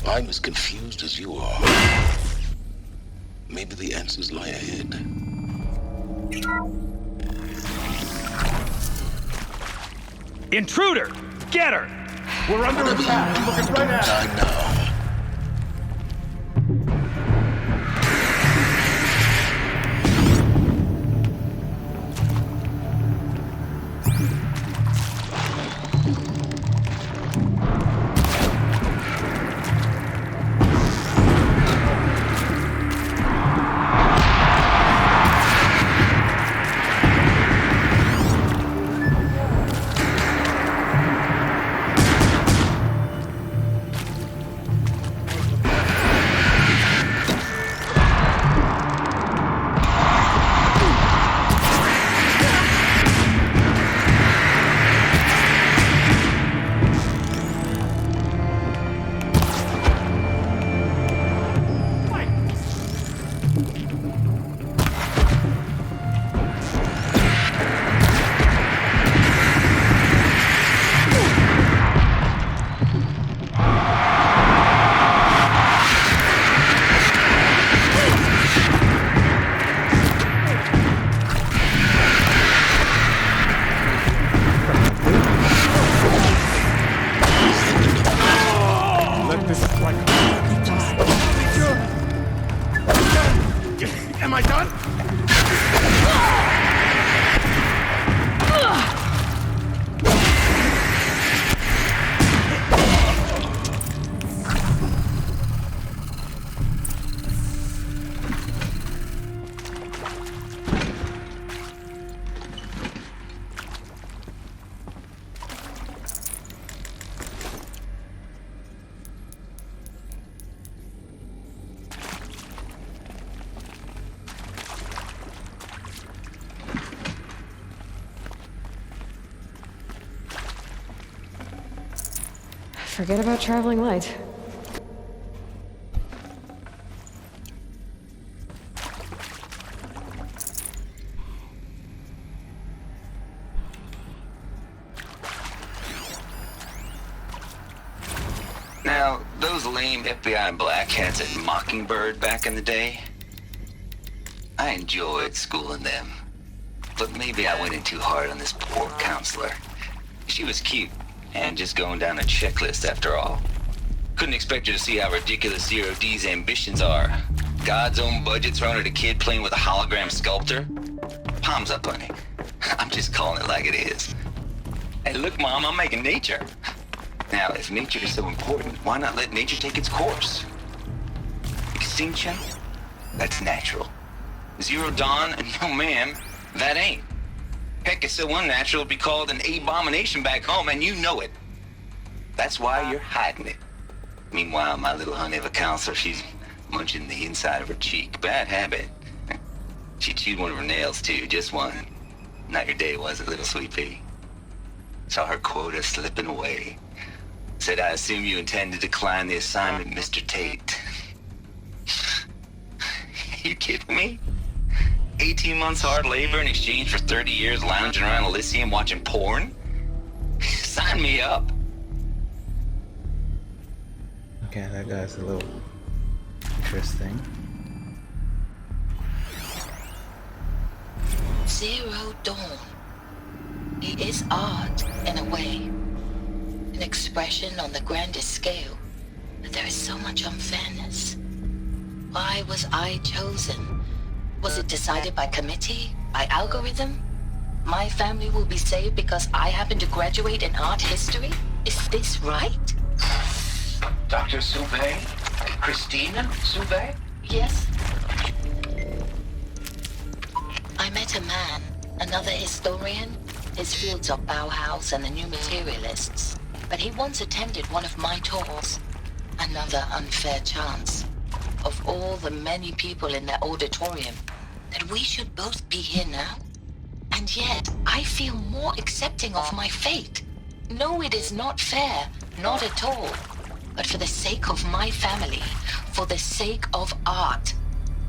I'm as confused as you are. Maybe the answers lie ahead. Intruder! Get her! We're under attack. I'm looking right at her. I know. Am I done? Forget about traveling light. Now, those lame FBI blackheads at Mockingbird back in the day, I enjoyed schooling them. But maybe I went in too hard on this poor counselor. She was cute, and just going down a checklist after all. Couldn't expect her to see how ridiculous Zero D's ambitions are. God's own budget thrown at a kid playing with a hologram sculptor? Palms up, honey. I'm just calling it like it is. Hey, look, Mom, I'm making nature. Now, if nature is so important, why not let nature take its course? Extinction? That's natural. Zero Dawn? No, ma'am, that ain't. Heck, it's so unnatural it'd be called an abomination back home, and you know it. That's why you're hiding it. Meanwhile, my little honey of a counselor, she's munching the inside of her cheek. Bad habit. She chewed one of her nails, too, just one. Not your day, was it, little sweet pea? Saw her quota slipping away. Said, I assume you intend to decline the assignment, Mr. Tate. You kidding me? 18 months hard labor in exchange for 30 years lounging around Elysium watching porn? Sign me up. Okay, that guy's a little interesting. Zero Dawn. He is art, in a way. An expression on the grandest scale. But there is so much unfairness. Why was I chosen? Was it decided by committee? By algorithm? My family will be saved because I happen to graduate in art history? Is this right? Dr. Soubet? Christina Soubet? Yes. I met a man, another historian. His fields are Bauhaus and the New Materialists. But he once attended one of my talks. Another unfair chance. Of all the many people in that auditorium, that we should both be here now. And yet, I feel more accepting of my fate. No, it is not fair. Not at all. But for the sake of my family, for the sake of art.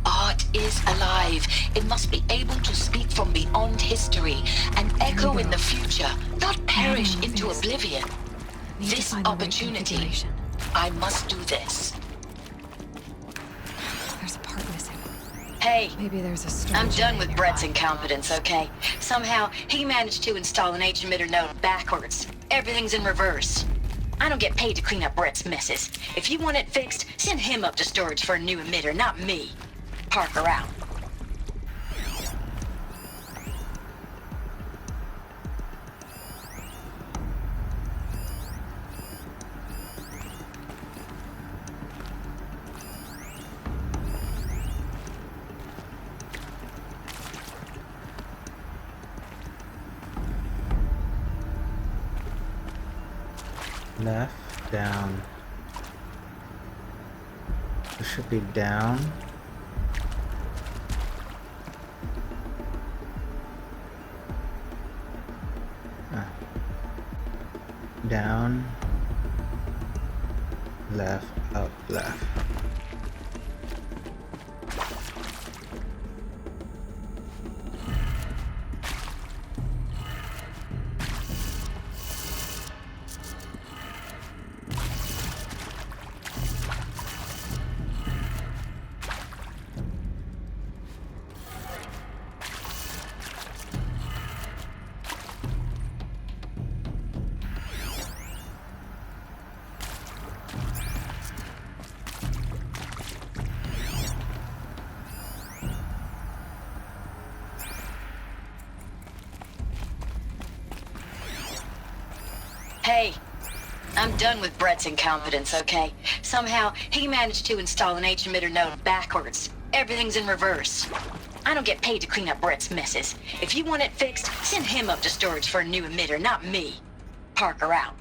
Art is alive. It must be able to speak from beyond history and echo in the future, not perish into oblivion. This opportunity, I must do this. There's a part missing. Hey, maybe there's a storage I'm done with nearby. Brett's incompetence, okay? Somehow, he managed to install an H-emitter node backwards. Everything's in reverse. I don't get paid to clean up Brett's messes. If you want it fixed, send him up to storage for a new emitter, not me. Parker out. Left, down. It should be down. Down, left, up, left. Hey, I'm done with Brett's incompetence, okay? Somehow, he managed to install an H-emitter node backwards. Everything's in reverse. I don't get paid to clean up Brett's messes. If you want it fixed, send him up to storage for a new emitter, not me. Parker out.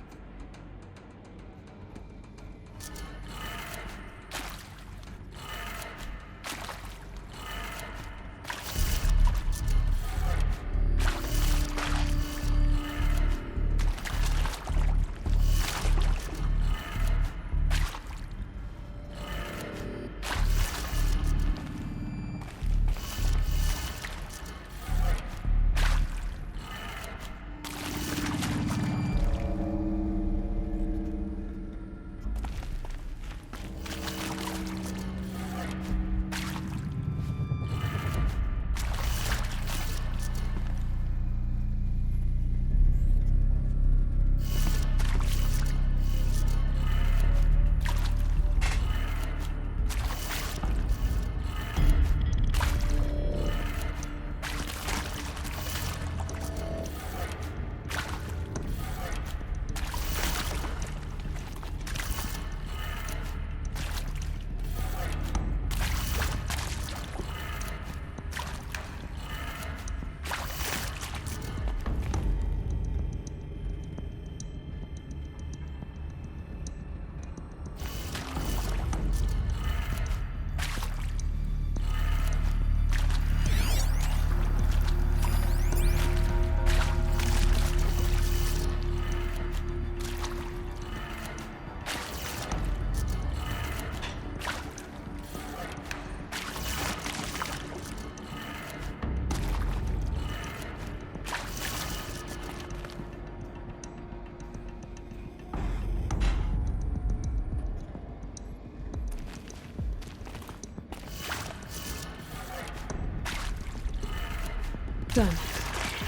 Done.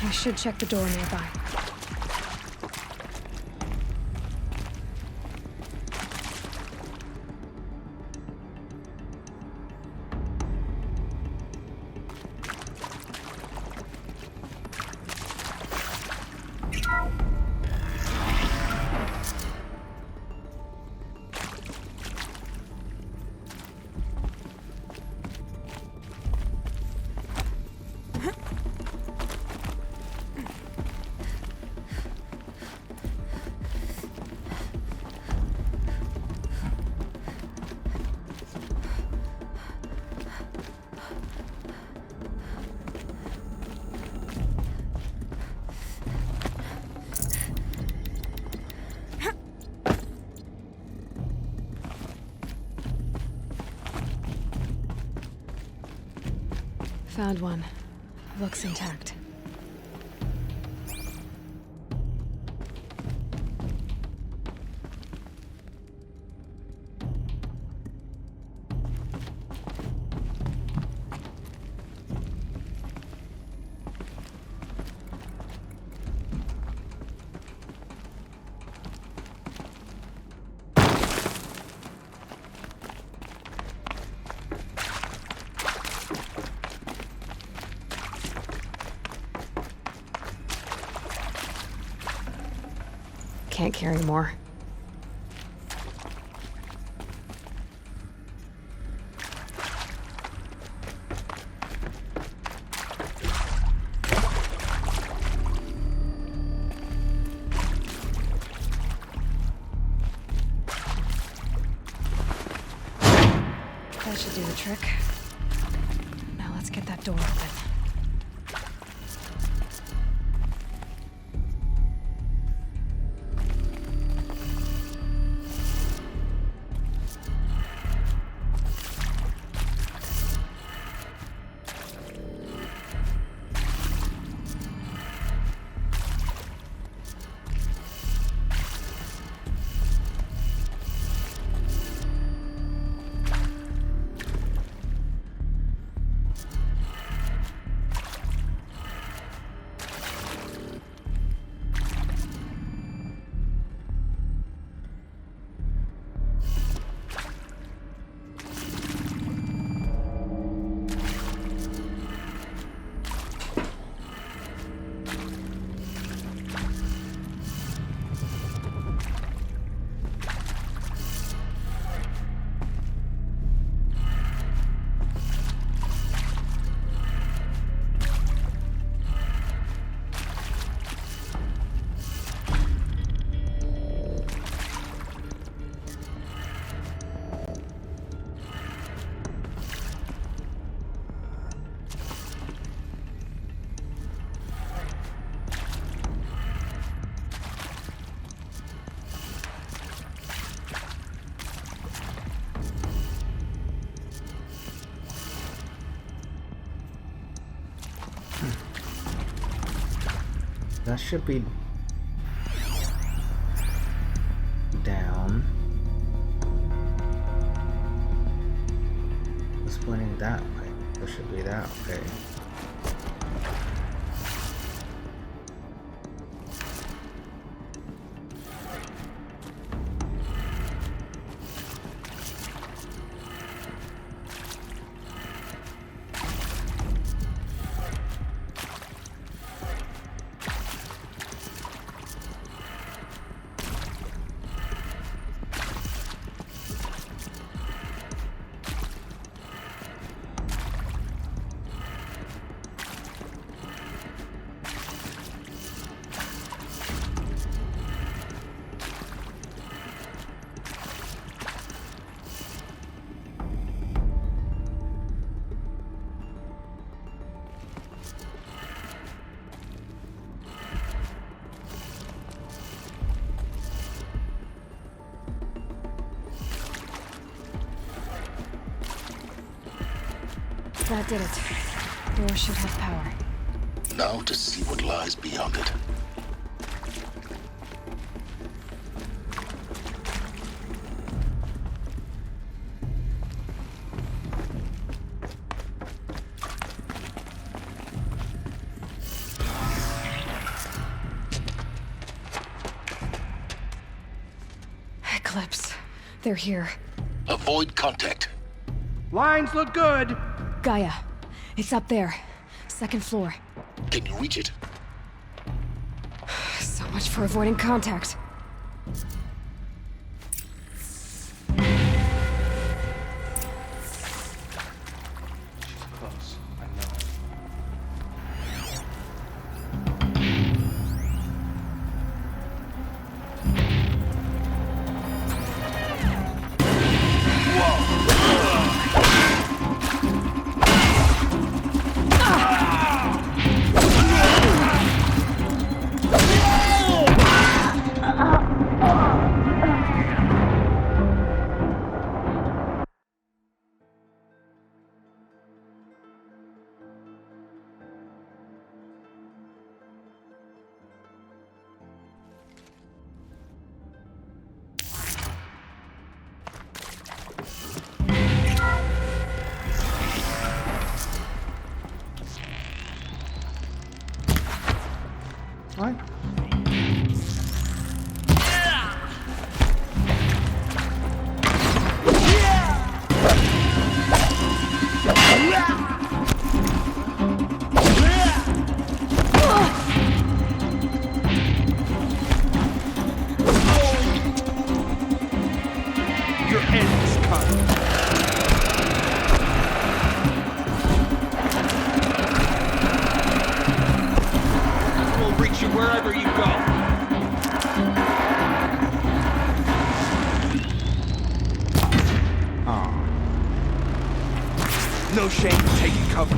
I should check the door nearby. Found one. Looks intact. Can't carry more. That should do the trick. Now let's get that door open. That should be down. It's pointing that way. It should be that way. That did it. Door should have power. Now to see what lies beyond it. Eclipse. They're here. Avoid contact. Lines look good. Gaia. It's up there. Second floor. Can you reach it? So much for avoiding contact. Close. I know it. What? Your end is coming. We'll reach you wherever you go. No shame in taking cover.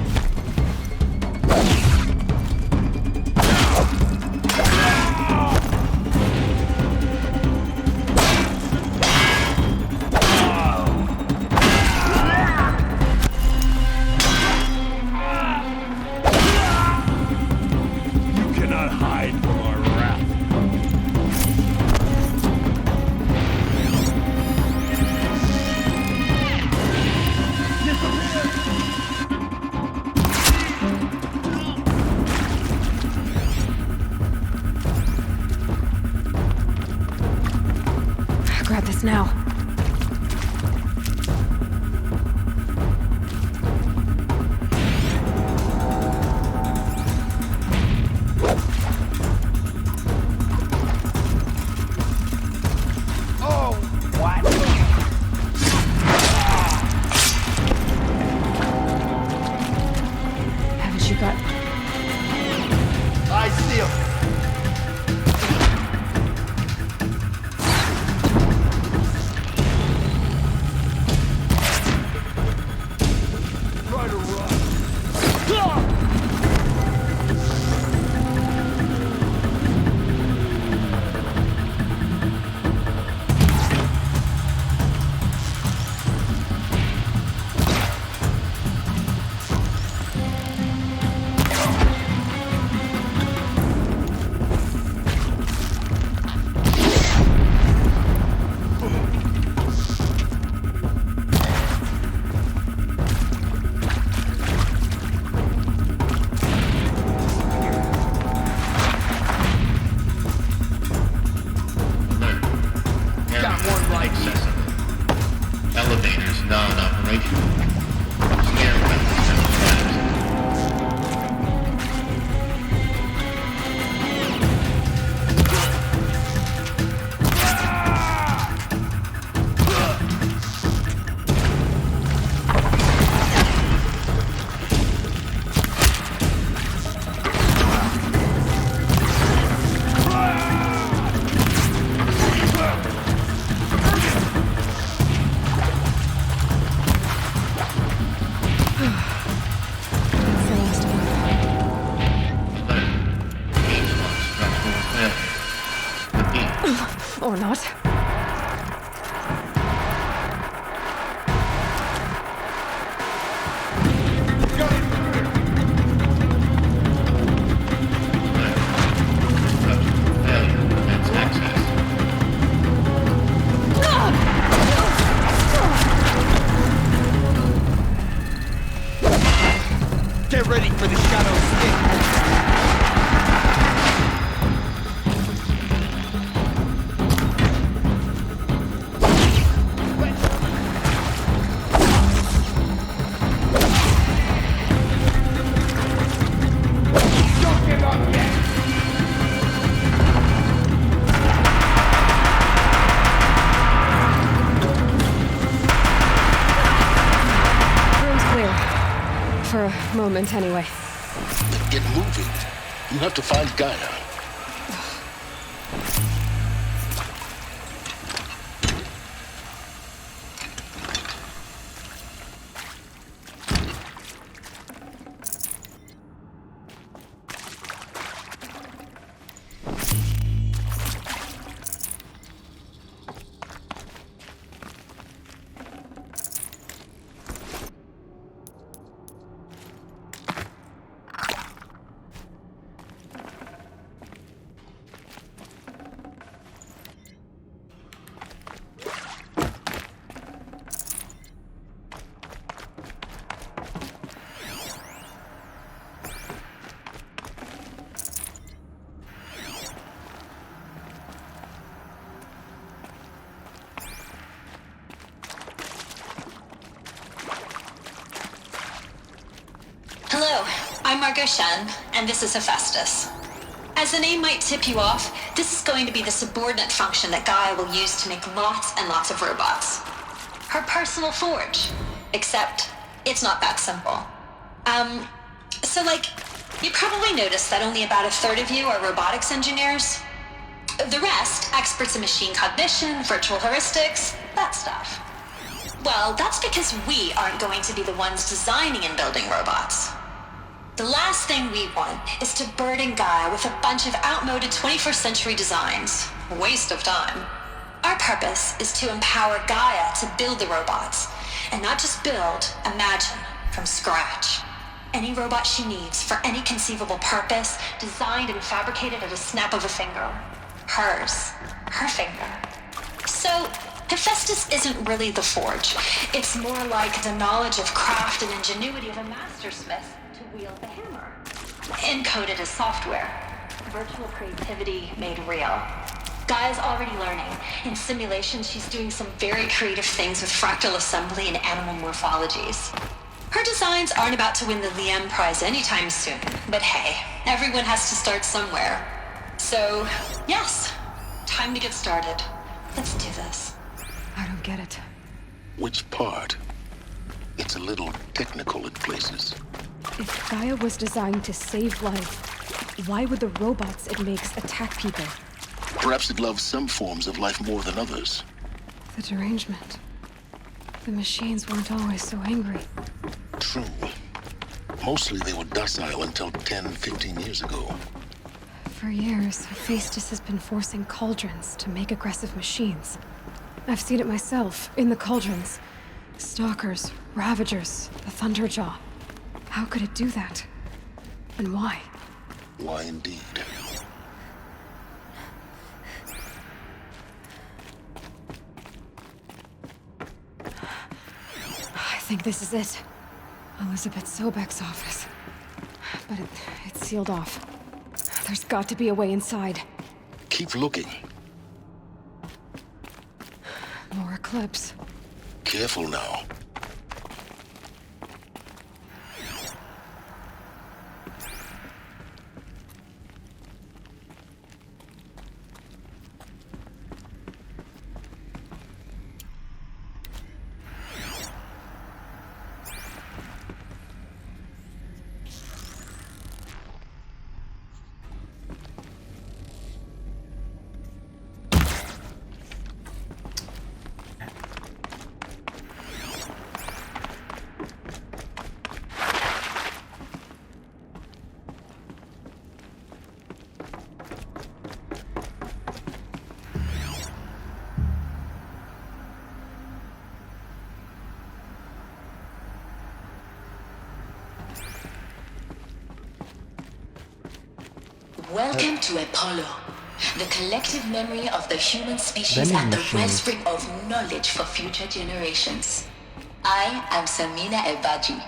You cannot hide from our wrath. Grab this now. Oh, what? Haven't you got... I seal. Try to run. Got one right here. Elevators non-operational. Scare weapons have collapsed. Or not. Get ready for the shadow stick. Don't give up yet. Room's clear. For a moment, anyway. Then get moving. You have to find Gaia. Margot Shen, and this is Hephaestus. As the name might tip you off, this is going to be the subordinate function that Gaia will use to make lots and lots of robots. Her personal forge. Except, it's not that simple. So you probably noticed that only about a third of you are robotics engineers. The rest, experts in machine cognition, virtual heuristics, that stuff. Well, that's because we aren't going to be the ones designing and building robots. The last thing we want is to burden Gaia with a bunch of outmoded 21st century designs. Waste of time. Our purpose is to empower Gaia to build the robots, and not just build, imagine, from scratch. Any robot she needs for any conceivable purpose, designed and fabricated at a snap of a finger. Hers. Her finger. So, Hephaestus isn't really the forge. It's more like the knowledge of craft and ingenuity of a mastersmith to wield the hammer. Encoded as software. Virtual creativity made real. Gaia's already learning. In simulation, she's doing some very creative things with fractal assembly and animal morphologies. Her designs aren't about to win the Liam Prize anytime soon, but hey, everyone has to start somewhere. So, yes, time to get started. Let's do this. I don't get it. Which part? It's a little technical in places. If Gaia was designed to save life, why would the robots it makes attack people? Perhaps it loves some forms of life more than others. The derangement. The machines weren't always so angry. True. Mostly they were docile until 10, 15 years ago. For years, Hephaestus has been forcing cauldrons to make aggressive machines. I've seen it myself, in the cauldrons. Stalkers, Ravagers, the Thunderjaw. How could it do that? And why? Why indeed? I think this is it. Elizabeth Sobek's office. But it's sealed off. There's got to be a way inside. Keep looking. More Eclipse. Careful now. Welcome to Apollo, the collective memory of the human species and the wellspring of knowledge for future generations. I am Samina Ebaji.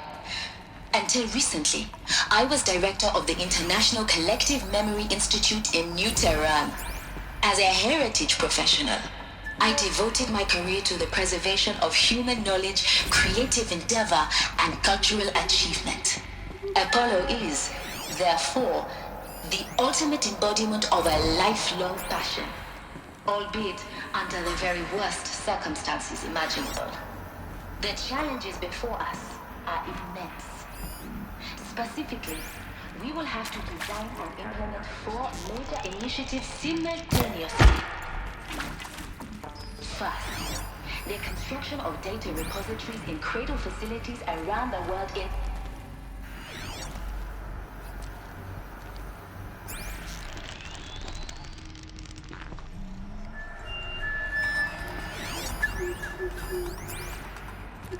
Until recently, I was director of the International Collective Memory Institute in New Tehran. As a heritage professional, I devoted my career to the preservation of human knowledge, creative endeavor, and cultural achievement. Apollo is, therefore, the ultimate embodiment of a lifelong passion, albeit under the very worst circumstances imaginable. The challenges before us are immense. Specifically, we will have to design and implement 4 major initiatives simultaneously. First, the construction of data repositories in cradle facilities around the world in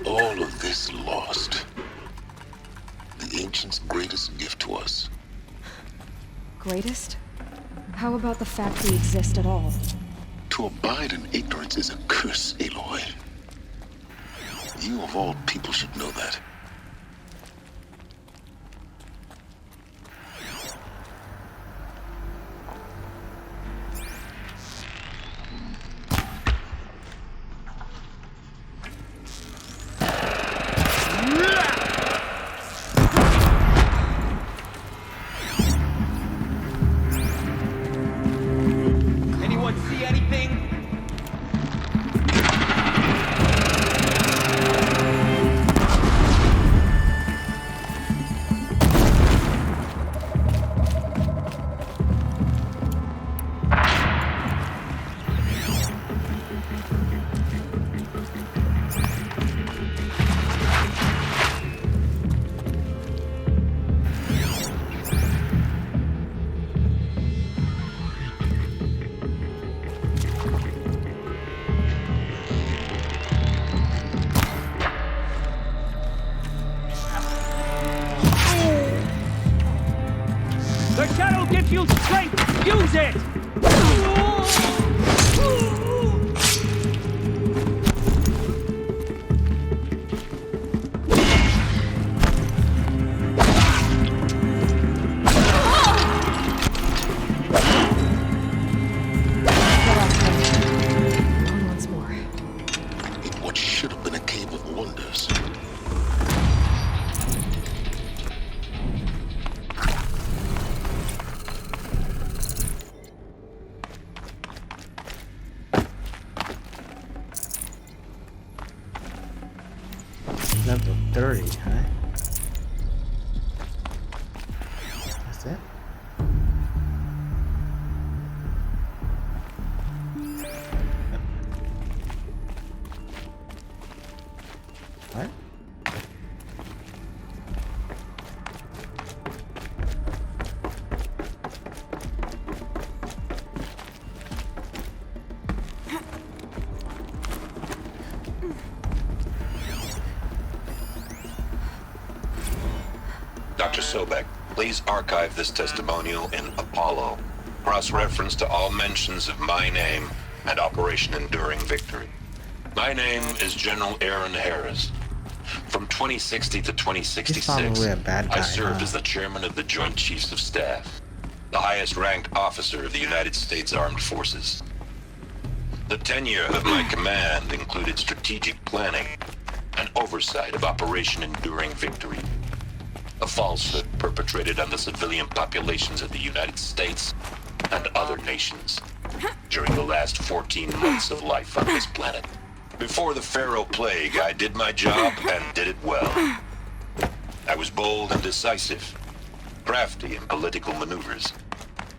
All of this lost. The ancients' greatest gift to us. Greatest? How about the fact we exist at all? To abide in ignorance is a curse, Aloy. You of all people should know that. strength! Use it! What should have been a cave of wonders. Level 30, huh? That's it? What? Dr. Sobek, please archive this testimonial in Apollo. Cross-reference to all mentions of my name and Operation Enduring Victory. My name is General Aaron Harris. From 2060 to 2066, probably a bad guy, I served huh? as the chairman of the Joint Chiefs of Staff, the highest-ranked officer of the United States Armed Forces. The tenure of my command included strategic planning and oversight of Operation Enduring Victory, a falsehood perpetrated on the civilian populations of the United States and other nations during the last 14 months of life on this planet. Before the Pharaoh Plague, I did my job and did it well. I was bold and decisive, crafty in political maneuvers.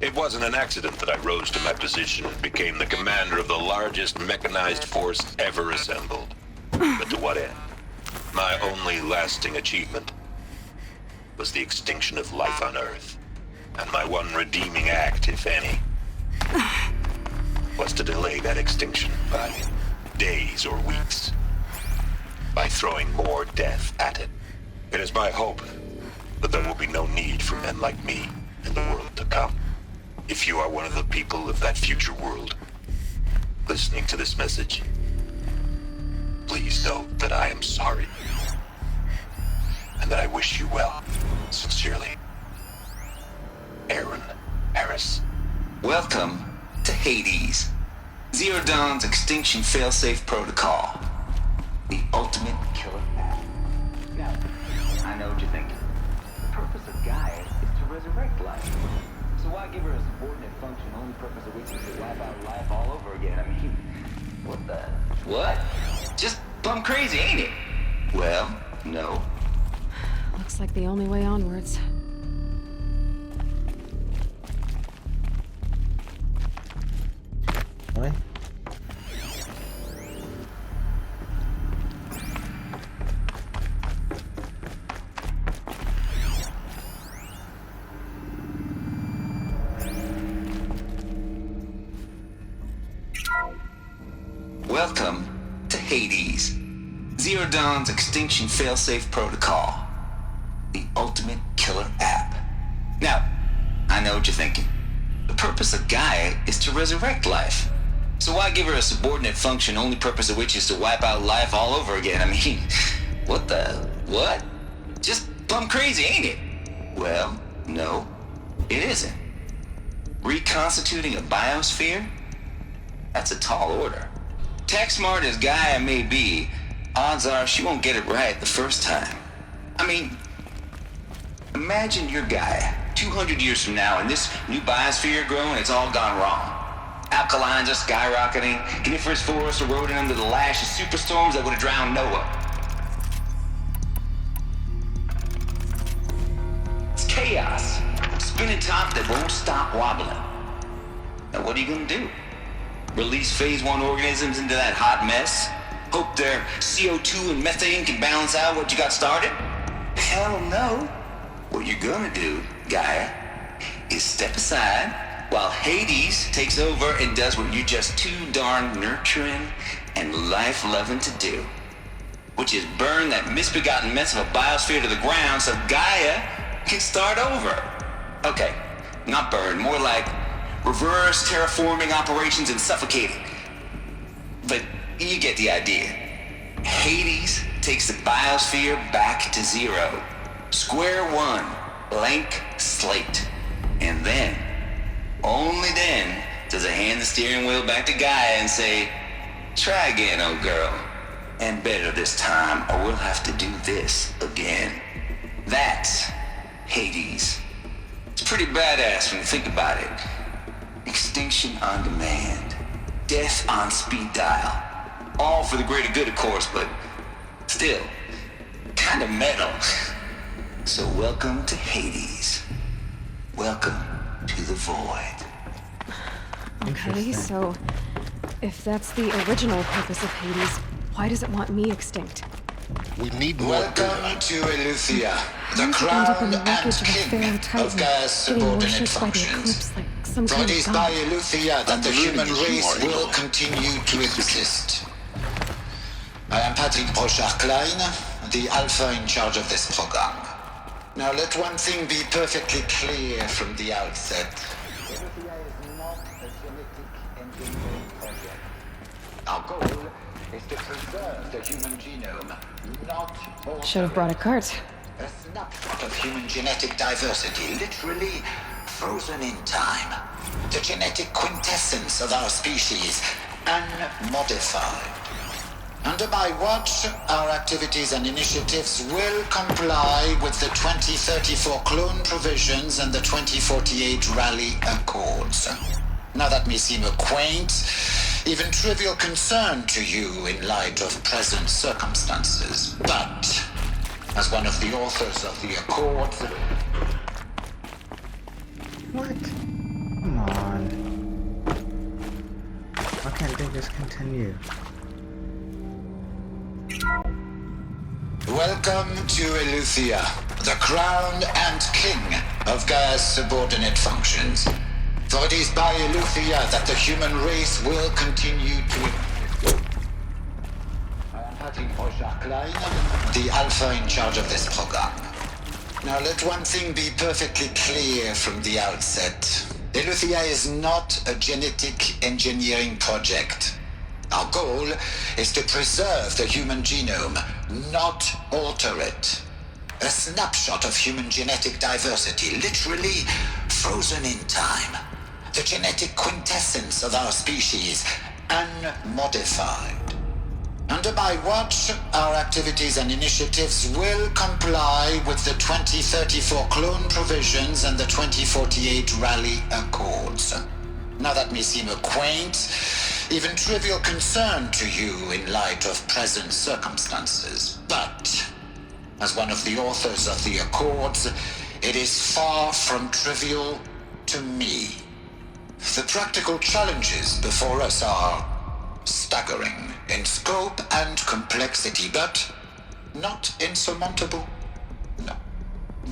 It wasn't an accident that I rose to my position and became the commander of the largest mechanized force ever assembled. But to what end? My only lasting achievement was the extinction of life on Earth. And my one redeeming act, if any, was to delay that extinction by days or weeks, by throwing more death at it. It is my hope that there will be no need for men like me in the world to come. If you are one of the people of that future world listening to this message, please know that I am sorry and that I wish you well. Sincerely, Aaron Harris. Welcome to Hades. Zero Dawn's Extinction Failsafe Protocol. The ultimate killer app. Now, I know what you're thinking. The purpose of Gaia is to resurrect life. So why give her a subordinate function, only purpose of which is to wipe out life all over again? I mean, what the... What? Just plumb crazy, ain't it? Well, no. Looks like the only way onwards. What? Welcome to Hades. Zero Dawn's Extinction Failsafe Protocol. The ultimate killer app. Now, I know what you're thinking. The purpose of Gaia is to resurrect life. So why give her a subordinate function, only purpose of which is to wipe out life all over again? I mean, what the... what? Just plumb crazy, ain't it? Well, no, it isn't. Reconstituting a biosphere? That's a tall order. Tech smart as Gaia may be, odds are she won't get it right the first time. I mean, imagine you're Gaia, 200 years from now, and this new biosphere growing, it's all gone wrong. Alkalines are skyrocketing, coniferous forests eroding under the lash of superstorms that would have drowned Noah. It's chaos, spinning top that won't stop wobbling. Now what are you gonna do? Release phase 1 organisms into that hot mess? Hope their CO2 and methane can balance out what you got started? Hell no. What you're gonna do, Gaia, is step aside while Hades takes over and does what you're just too darn nurturing and life-loving to do, which is burn that misbegotten mess of a biosphere to the ground so Gaia can start over. Okay, Not burn, more like reverse terraforming operations and suffocating. But you get the idea. Hades takes the biosphere back to zero. Square one, blank slate. And then, only then, does it hand the steering wheel back to Gaia and say, try again, old girl. And better this time, or we'll have to do this again. That's Hades. It's pretty badass when you think about it. Extinction on demand. Death on speed dial. All for the greater good, of course, but still, kind of metal. So welcome to Hades. Welcome to the void. Okay, so if that's the original purpose of Hades, why does it want me extinct? We need more. Welcome to Eleuthia, the crown and king of Gaia's subordinate functions. For it is by Eleuthia that the human race will continue to exist. I am Patrick Brochard-Klein, the Alpha in charge of this program. Now let one thing be perfectly clear from the outset. Eleuthia is not a genetic engineering project. Our goal is to preserve the human genome, not alter. Should have brought a cart. A snapshot of human genetic diversity, literally frozen in time. The genetic quintessence of our species, unmodified. Under my watch, our activities and initiatives will comply with the 2034 clone provisions and the 2048 Rally Accords. Now that may seem a quaint, even trivial concern to you in light of present circumstances, but as one of the authors of the Accords... What? Come on. Why can't they just continue? Welcome to Eleuthia, the crown and king of Gaia's subordinate functions. For it is by Eleuthia that the human race will continue to... I am Patrick Brochard-Klein, the Alpha in charge of this program. Now let one thing be perfectly clear from the outset. Eleuthia is not a genetic engineering project. Our goal is to preserve the human genome, not alter it. A snapshot of human genetic diversity, literally frozen in time. The genetic quintessence of our species, unmodified. Under my watch, our activities and initiatives will comply with the 2034 clone provisions and the 2048 Rally Accords. Now that may seem a quaint, even trivial concern to you in light of present circumstances, but as one of the authors of the Accords, it is far from trivial to me. The practical challenges before us are staggering in scope and complexity, but not insurmountable. No.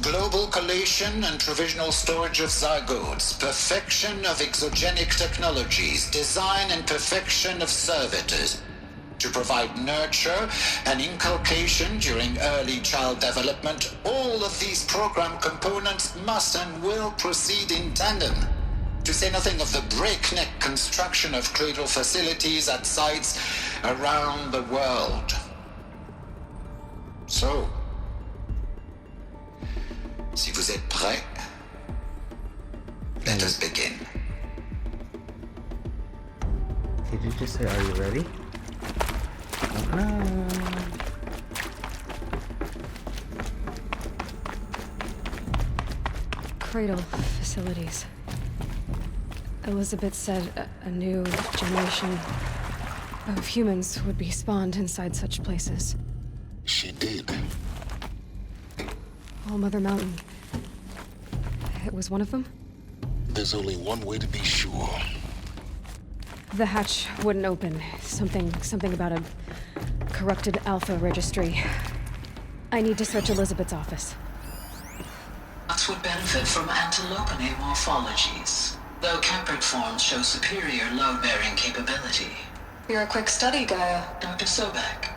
Global collation and provisional storage of zygotes, perfection of exogenic technologies, design and perfection of servitors, to provide nurture and inculcation during early child development. All of these program components must and will proceed in tandem. To say nothing of the breakneck construction of cradle facilities at sites around the world. So, si vous êtes prêts, let us begin. Did you just say, are you ready? Oh, no. Cradle facilities. Elizabeth said a new generation of humans would be spawned inside such places. She did. All Mother Mountain. It was one of them? There's only one way to be sure. The hatch wouldn't open. Something about a corrupted Alpha registry. I need to search Elizabeth's office. Us would benefit from antilopinae morphologies, though Campert forms show superior load-bearing capability. You're a quick study, Gaia. Dr. Sobek,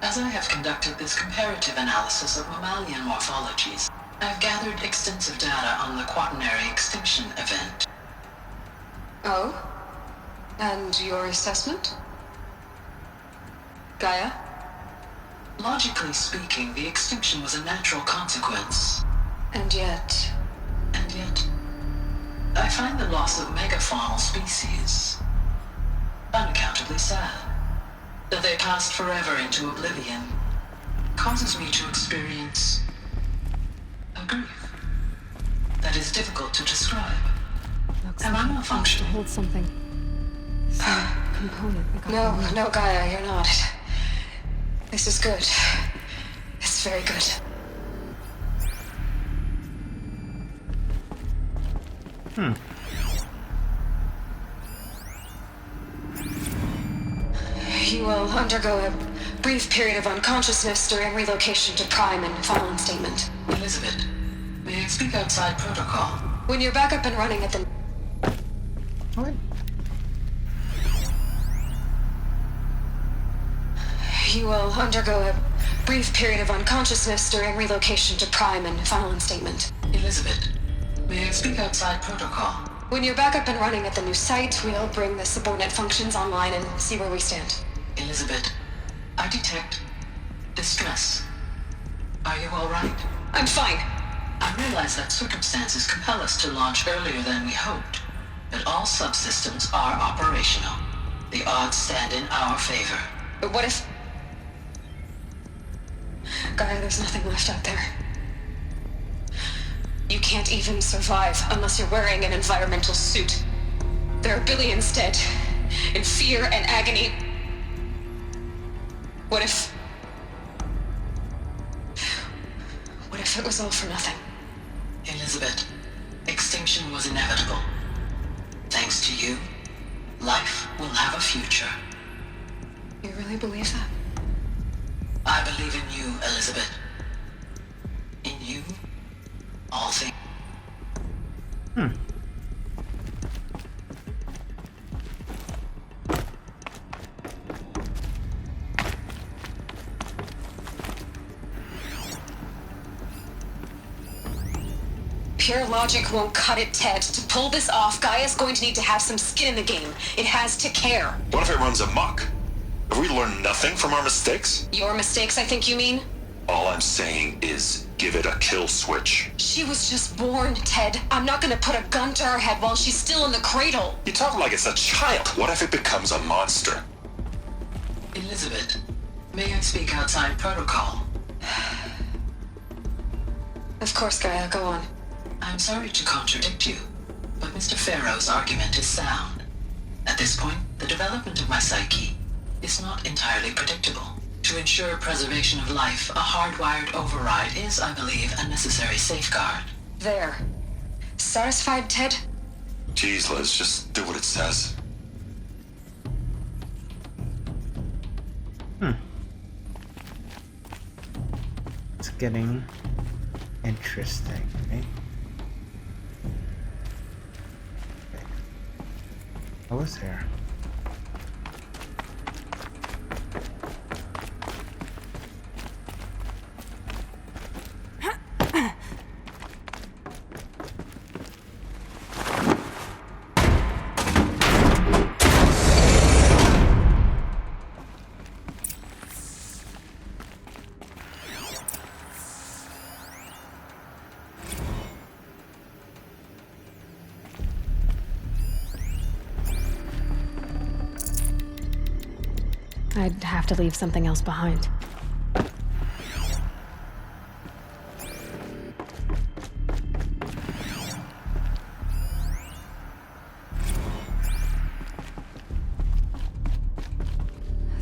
as I have conducted this comparative analysis of mammalian morphologies, I've gathered extensive data on the quaternary extinction event. Oh? And your assessment? Gaia? Logically speaking, the extinction was a natural consequence. And yet... I find the loss of megafaunal species unaccountably sad. That they passed forever into oblivion causes me to experience a grief that is difficult to describe. Am I malfunctioning? Hold something. Some component. No, Gaia, you're not. This is good. It's very good. You will undergo a brief period of unconsciousness during relocation to Prime and following statement. Elizabeth, may I speak outside protocol? When you're back up and running at the... What? You will undergo a brief period of unconsciousness during relocation to Prime and following statement. Elizabeth, may I speak outside protocol? When you're back up and running at the new site, we'll bring the subordinate functions online and see where we stand. Elizabeth, I detect distress. Are you all right? I'm fine. I realize that circumstances compel us to launch earlier than we hoped, but all subsystems are operational. The odds stand in our favor. But what if... Gaia, there's nothing left out there. You can't even survive unless you're wearing an environmental suit. There are billions dead, in fear and agony. What if it was all for nothing? Elizabeth, extinction was inevitable. Thanks to you, life will have a future. You really believe that? I believe in you, Elizabeth. In you, all things. Pure logic won't cut it, Ted. To pull this off, Gaia's going to need to have some skin in the game. It has to care. What if it runs amok? Have we learned nothing from our mistakes? Your mistakes, I think you mean? All I'm saying is give it a kill switch. She was just born, Ted. I'm not gonna put a gun to her head while she's still in the cradle. You talk like it's a child. What if it becomes a monster? Elizabeth, may I speak outside protocol? Of course, Gaia, go on. I'm sorry to contradict you, but Mr. Farrow's argument is sound. At this point, the development of my psyche is not entirely predictable. To ensure preservation of life, a hardwired override is, I believe, a necessary safeguard. There. Satisfied, Ted? Jeez, Liz, just do what it says. It's getting interesting, right? Okay. What was there? I'd have to leave something else behind.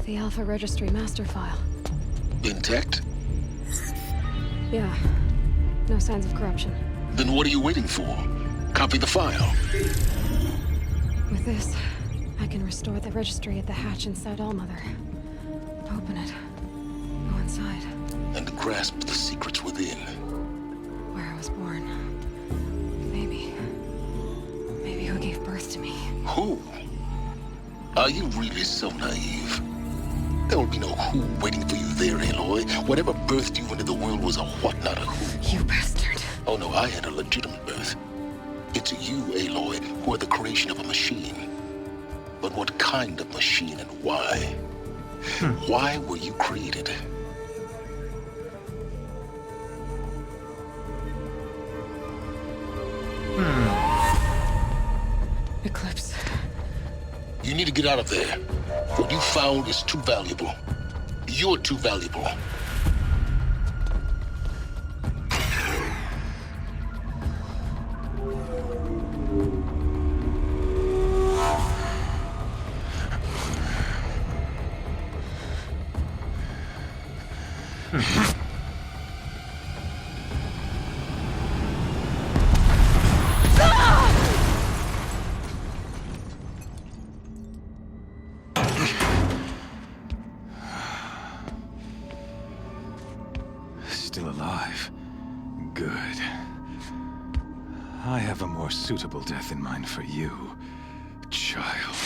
The Alpha Registry master file. Intact? Yeah. No signs of corruption. Then what are you waiting for? Copy the file. With this, I can restore the registry at the hatch inside Allmother. Open it. Go inside. And grasp the secrets within. Where I was born. Maybe who gave birth to me. Who? Are you really so naive? There will be no who waiting for you there, Aloy. Whatever birthed you into the world was a what, not a who. You bastard. Oh no, I had a legitimate birth. It's you, Aloy, who are the creation of a machine. But what kind of machine and why? Why were you created? Eclipse. You need to get out of there. What you found is too valuable. You're too valuable. Still alive. Good. I have a more suitable death in mind for you, child.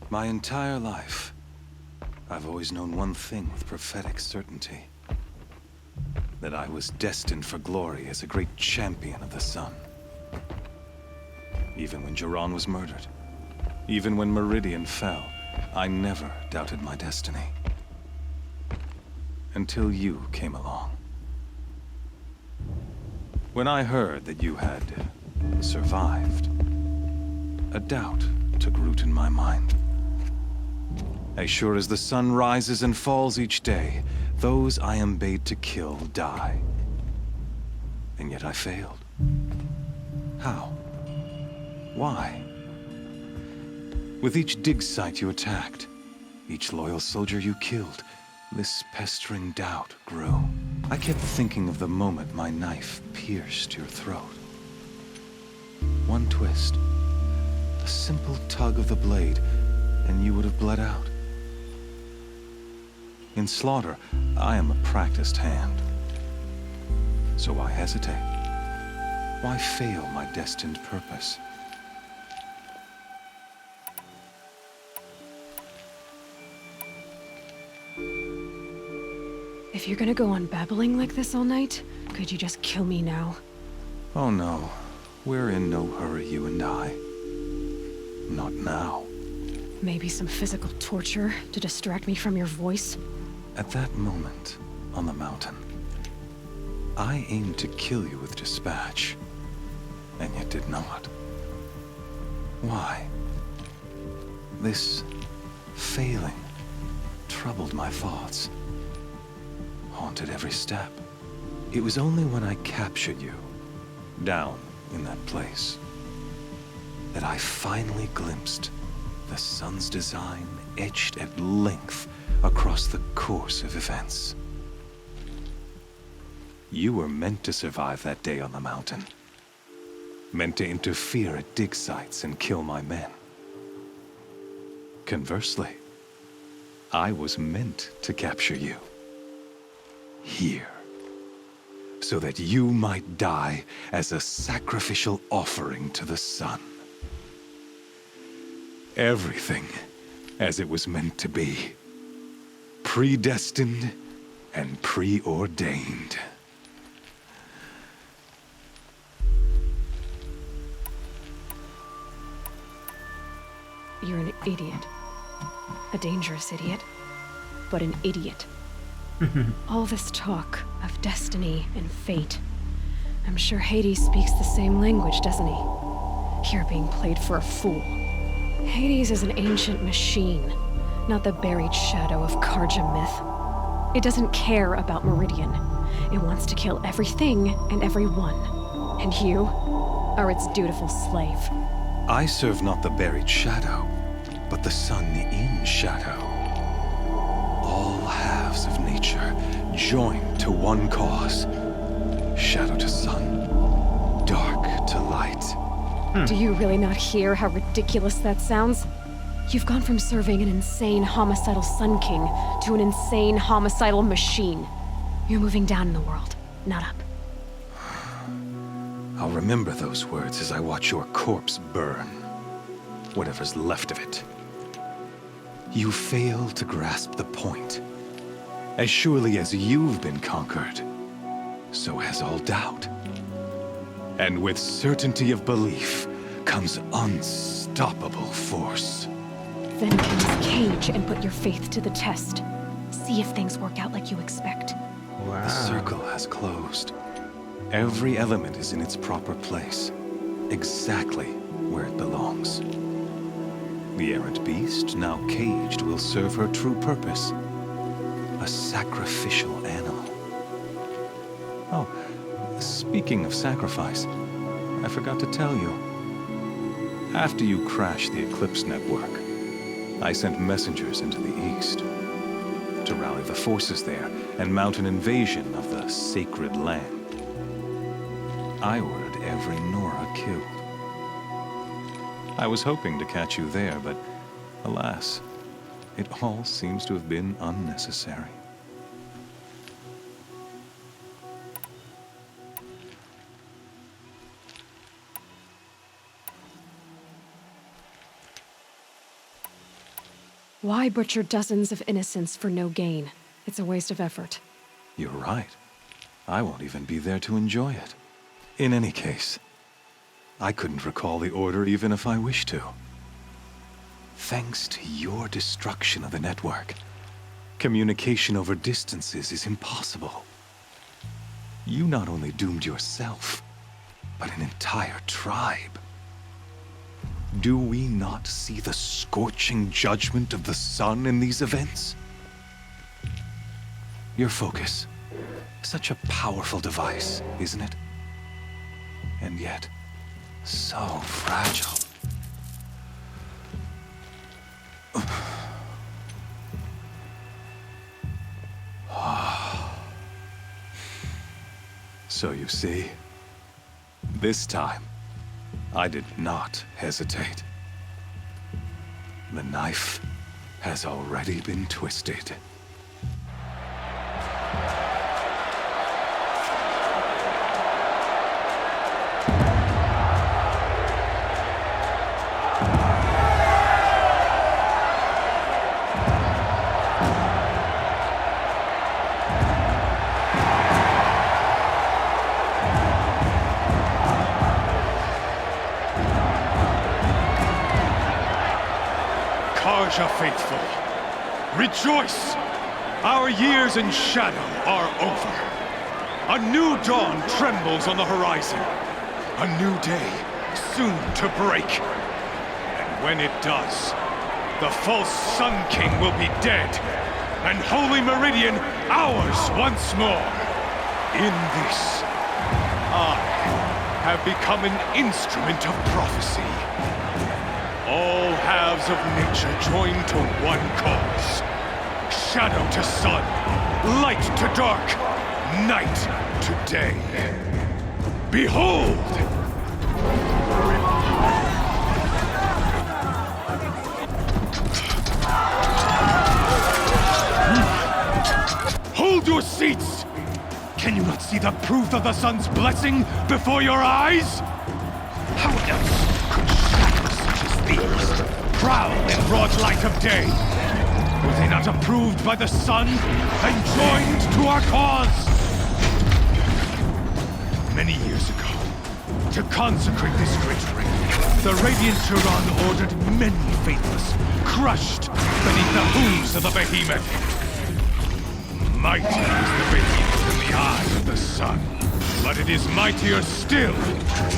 My entire life, I've always known one thing with prophetic certainty. That I was destined for glory as a great champion of the sun. Even when Jiran was murdered, even when Meridian fell, I never doubted my destiny. Until you came along. When I heard that you had survived, a doubt took root in my mind. As sure as the sun rises and falls each day, those I am bade to kill die. And yet I failed. How? Why? With each dig site you attacked, each loyal soldier you killed, this pestering doubt grew. I kept thinking of the moment my knife pierced your throat. One twist, a simple tug of the blade, and you would have bled out. In slaughter, I am a practiced hand. So why hesitate? Why fail my destined purpose? If you're gonna go on babbling like this all night, could you just kill me now? Oh no, we're in no hurry, you and I. Not now. Maybe some physical torture to distract me from your voice? At that moment, on the mountain, I aimed to kill you with dispatch, and yet did not. Why? This failing troubled my thoughts, haunted every step. It was only when I captured you, down in that place, that I finally glimpsed the sun's design etched at length across the course of events. You were meant to survive that day on the mountain. Meant to interfere at dig sites and kill my men. Conversely, I was meant to capture you. Here. So that you might die as a sacrificial offering to the sun. Everything as it was meant to be. Predestined and preordained. You're an idiot. A dangerous idiot, but an idiot. All this talk of destiny and fate. I'm sure Hades speaks the same language, doesn't he? You're being played for a fool. Hades is an ancient machine, not the buried shadow of Karja myth. It doesn't care about Meridian. It wants to kill everything and everyone. And you are its dutiful slave. I serve not the buried shadow, but the sun in shadow. All halves of nature joined to one cause. Shadow to sun, dark to light. Do you really not hear how ridiculous that sounds? You've gone from serving an insane homicidal Sun King to an insane homicidal machine. You're moving down in the world, not up. I'll remember those words as I watch your corpse burn. Whatever's left of it. You fail to grasp the point. As surely as you've been conquered, so has all doubt. And with certainty of belief comes unstoppable force. Then enter this cage and put your faith to the test. See if things work out like you expect. Wow. The circle has closed. Every element is in its proper place, exactly where it belongs. The errant beast, now caged, will serve her true purpose. A sacrificial animal. Oh, speaking of sacrifice, I forgot to tell you. After you crashed the Eclipse network, I sent messengers into the east to rally the forces there and mount an invasion of the sacred land. I ordered every Nora killed. I was hoping to catch you there, but alas, it all seems to have been unnecessary. Why butcher dozens of innocents for no gain? It's a waste of effort. You're right. I won't even be there to enjoy it. In any case, I couldn't recall the order even if I wished to. Thanks to your destruction of the network, communication over distances is impossible. You not only doomed yourself, but an entire tribe. Do we not see the scorching judgment of the sun in these events? Your focus, such a powerful device, isn't it? And yet, so fragile. So you see, this time, I did not hesitate. The knife has already been twisted. Karja faithful, rejoice! Our years in shadow are over. A new dawn trembles on the horizon. A new day soon to break. And when it does, the false Sun King will be dead, and Holy Meridian ours once more. In this, I have become an instrument of prophecy. All halves of nature join to one cause. Shadow to sun, light to dark, night to day. Behold! Hold your seats! Can you not see the proof of the sun's blessing before your eyes? How else could shadows such as these prowl in broad light of day? Were they not approved by the sun and joined to our cause? Many years ago, to consecrate this great ring, the Radiant Turan ordered many faithless, crushed beneath the hooves of the Behemoth. Mighty is the Behemoth in the eye of the sun, but it is mightier still,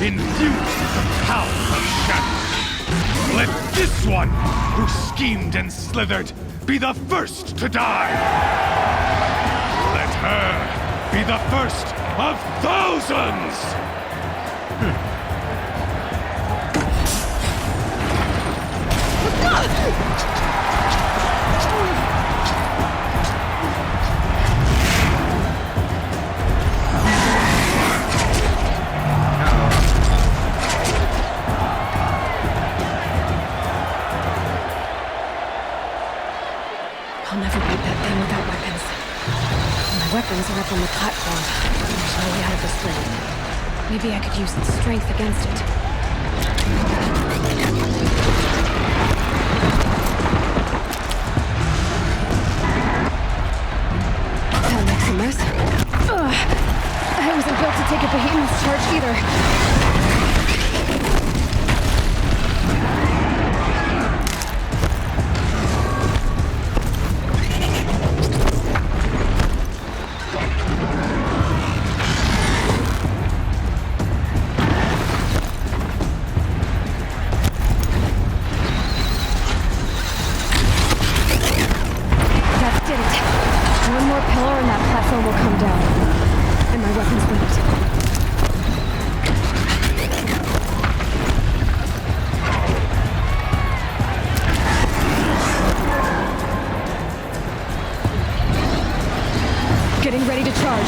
infused with the power of shadow. Let this one, who schemed and slithered, be the first to die! Let her be the first of thousands! I'll never beat that thing without weapons. My weapons are up on the platform. There's no way out of this thing. Maybe I could use its strength against it. That makes a mess. Ugh. I wasn't built to take a Behemoth's charge either. Getting ready to charge.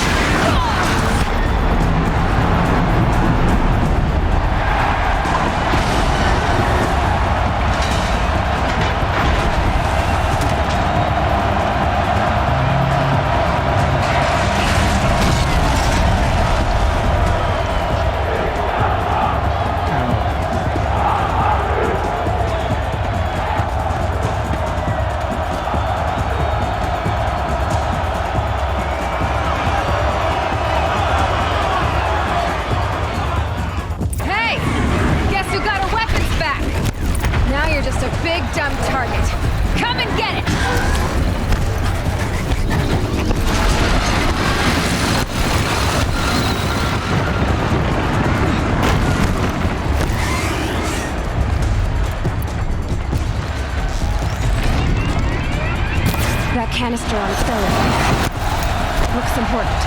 Canister on its belly. Looks important.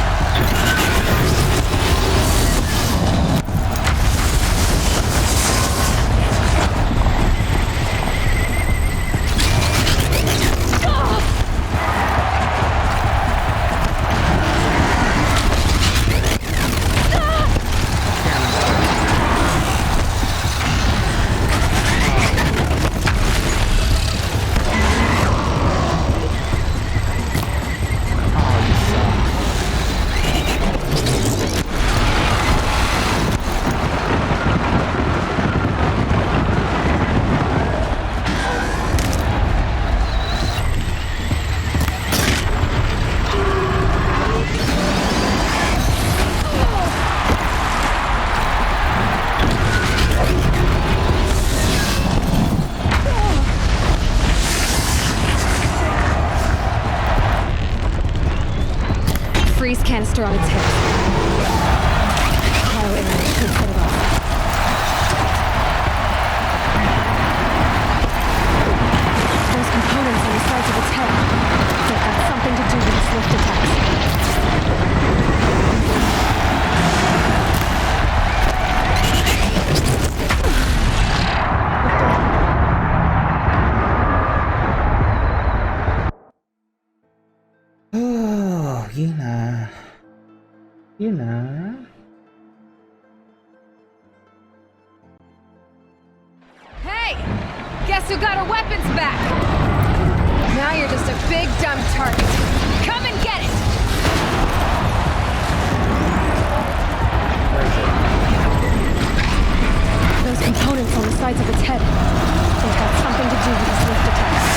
Canister on its head. Cryo-energy should set it off. Those components on the sides of its head. They've got something to do with its lift attacks. Oh, you know. Hey! Guess who got her weapons back? Now you're just a big dumb target. Come and get it! Those components on the sides of its head. They've got something to do with its lift attacks.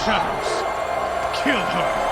shadows. Kill her.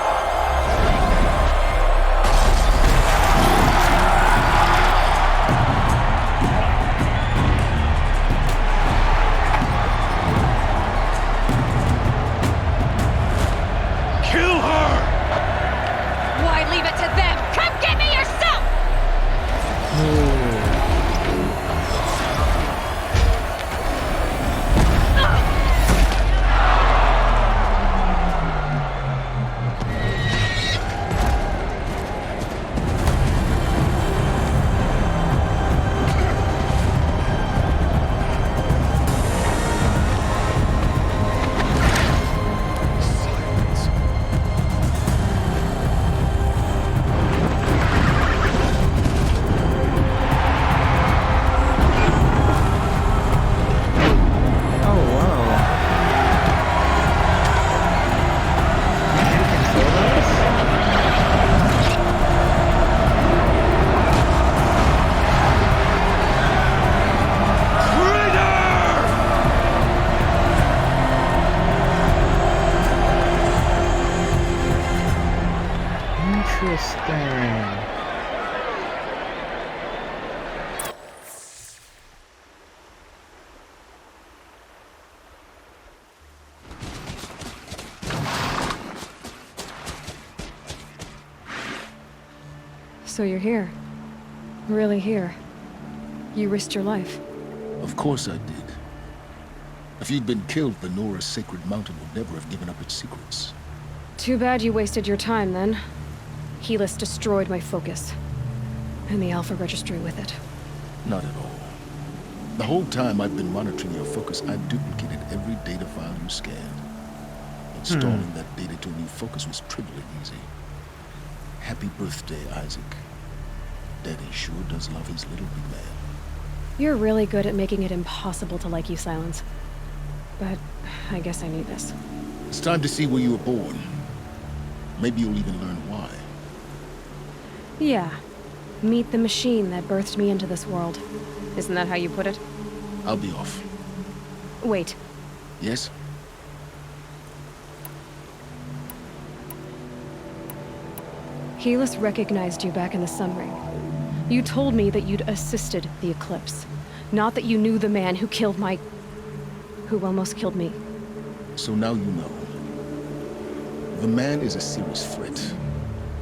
So you're here. Really here. You risked your life. Of course I did. If you'd been killed, the Nora's sacred mountain would never have given up its secrets. Too bad you wasted your time, then. Helis destroyed my focus. And the Alpha Registry with it. Not at all. The whole time I've been monitoring your focus, I've duplicated every data file you scanned. Installing that data to a new focus was trivially easy. Happy birthday, Isaac. Daddy sure does love his little big man. You're really good at making it impossible to like you, Silence. But I guess I need this. It's time to see where you were born. Maybe you'll even learn why. Yeah. Meet the machine that birthed me into this world. Isn't that how you put it? I'll be off. Wait. Yes? Helis recognized you back in the Sun Ring. You told me that you'd assisted the Eclipse. Not that you knew the man who killed my... who almost killed me. So now you know. The man is a serious threat.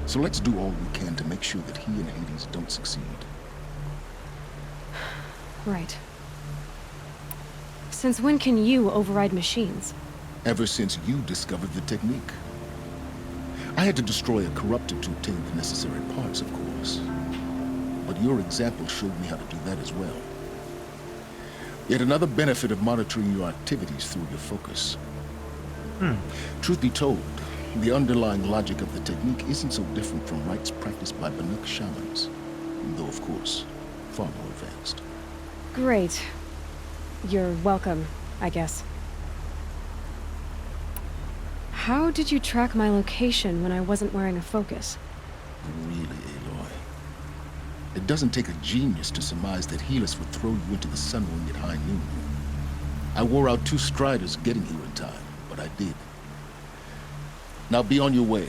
So let's do all we can to make sure that he and Hades don't succeed. Right. Since when can you override machines? Ever since you discovered the technique. I had to destroy a corruptor to obtain the necessary parts, of course. But your example showed me how to do that as well. Yet another benefit of monitoring your activities through your focus. Truth be told, the underlying logic of the technique isn't so different from rites practiced by Banuk shamans, though of course, far more advanced. Great. You're welcome, I guess. How did you track my location when I wasn't wearing a focus? Really, Aloy? It doesn't take a genius to surmise that Helis would throw you into the Sun Ring at high noon. I wore out 2 striders getting here in time, but I did. Now be on your way.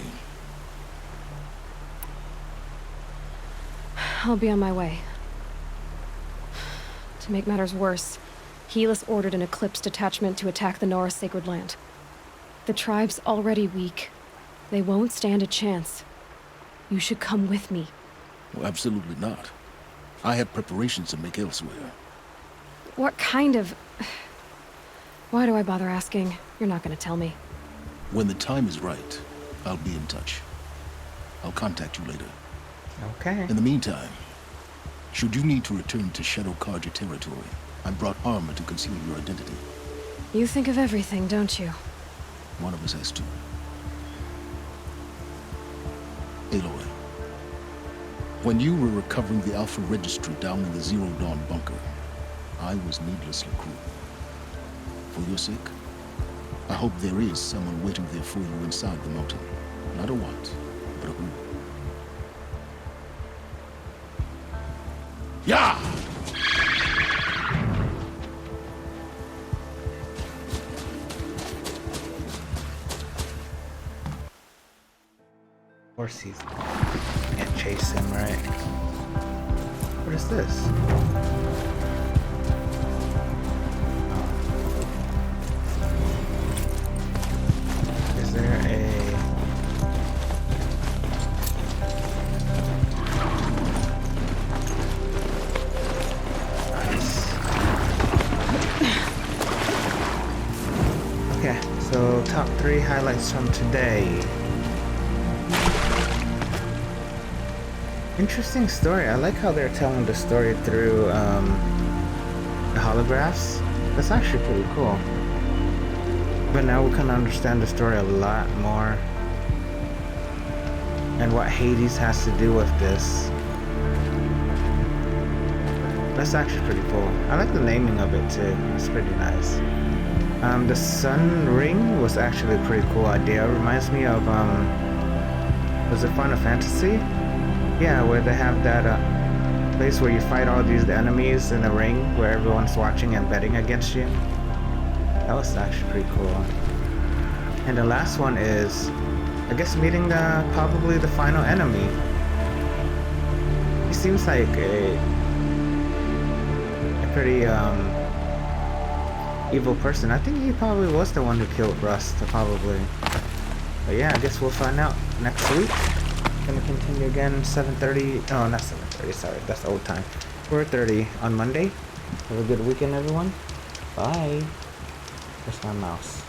I'll be on my way. To make matters worse, Helis ordered an Eclipse detachment to attack the Nora Sacred Land. The tribe's already weak. They won't stand a chance. You should come with me. Well, absolutely not. I have preparations to make elsewhere. What kind of... Why do I bother asking? You're not gonna tell me. When the time is right, I'll be in touch. I'll contact you later. Okay. In the meantime, should you need to return to Shadow Karja territory, I brought armor to conceal your identity. You think of everything, don't you? One of us has to. Aloy, when you were recovering the Alpha Registry down in the Zero Dawn bunker, I was needlessly cruel. For your sake, I hope there is someone waiting there for you inside the mountain. Not a what, but a who. Yeah! Of course he's can't chase him, right? What is this? Oh. Is there a... Okay, so top 3 highlights from today. Interesting story. I like how they're telling the story through the holographs. That's actually pretty cool. But now we can understand the story a lot more. And what Hades has to do with this. That's actually pretty cool. I like the naming of it too. It's pretty nice. The Sun Ring was actually a pretty cool idea. It reminds me of, was it Final Fantasy? Yeah, where they have that place where you fight all these enemies in a ring where everyone's watching and betting against you. That was actually pretty cool. And the last one is, I guess, meeting probably the final enemy. He seems like a pretty evil person. I think he probably was the one who killed Rust, probably. But yeah, I guess we'll find out next week. Gonna continue again 7:30. Oh, not 7:30. Sorry, that's old time. 4:30 on Monday. Have a good weekend, everyone. Bye. Where's my mouse?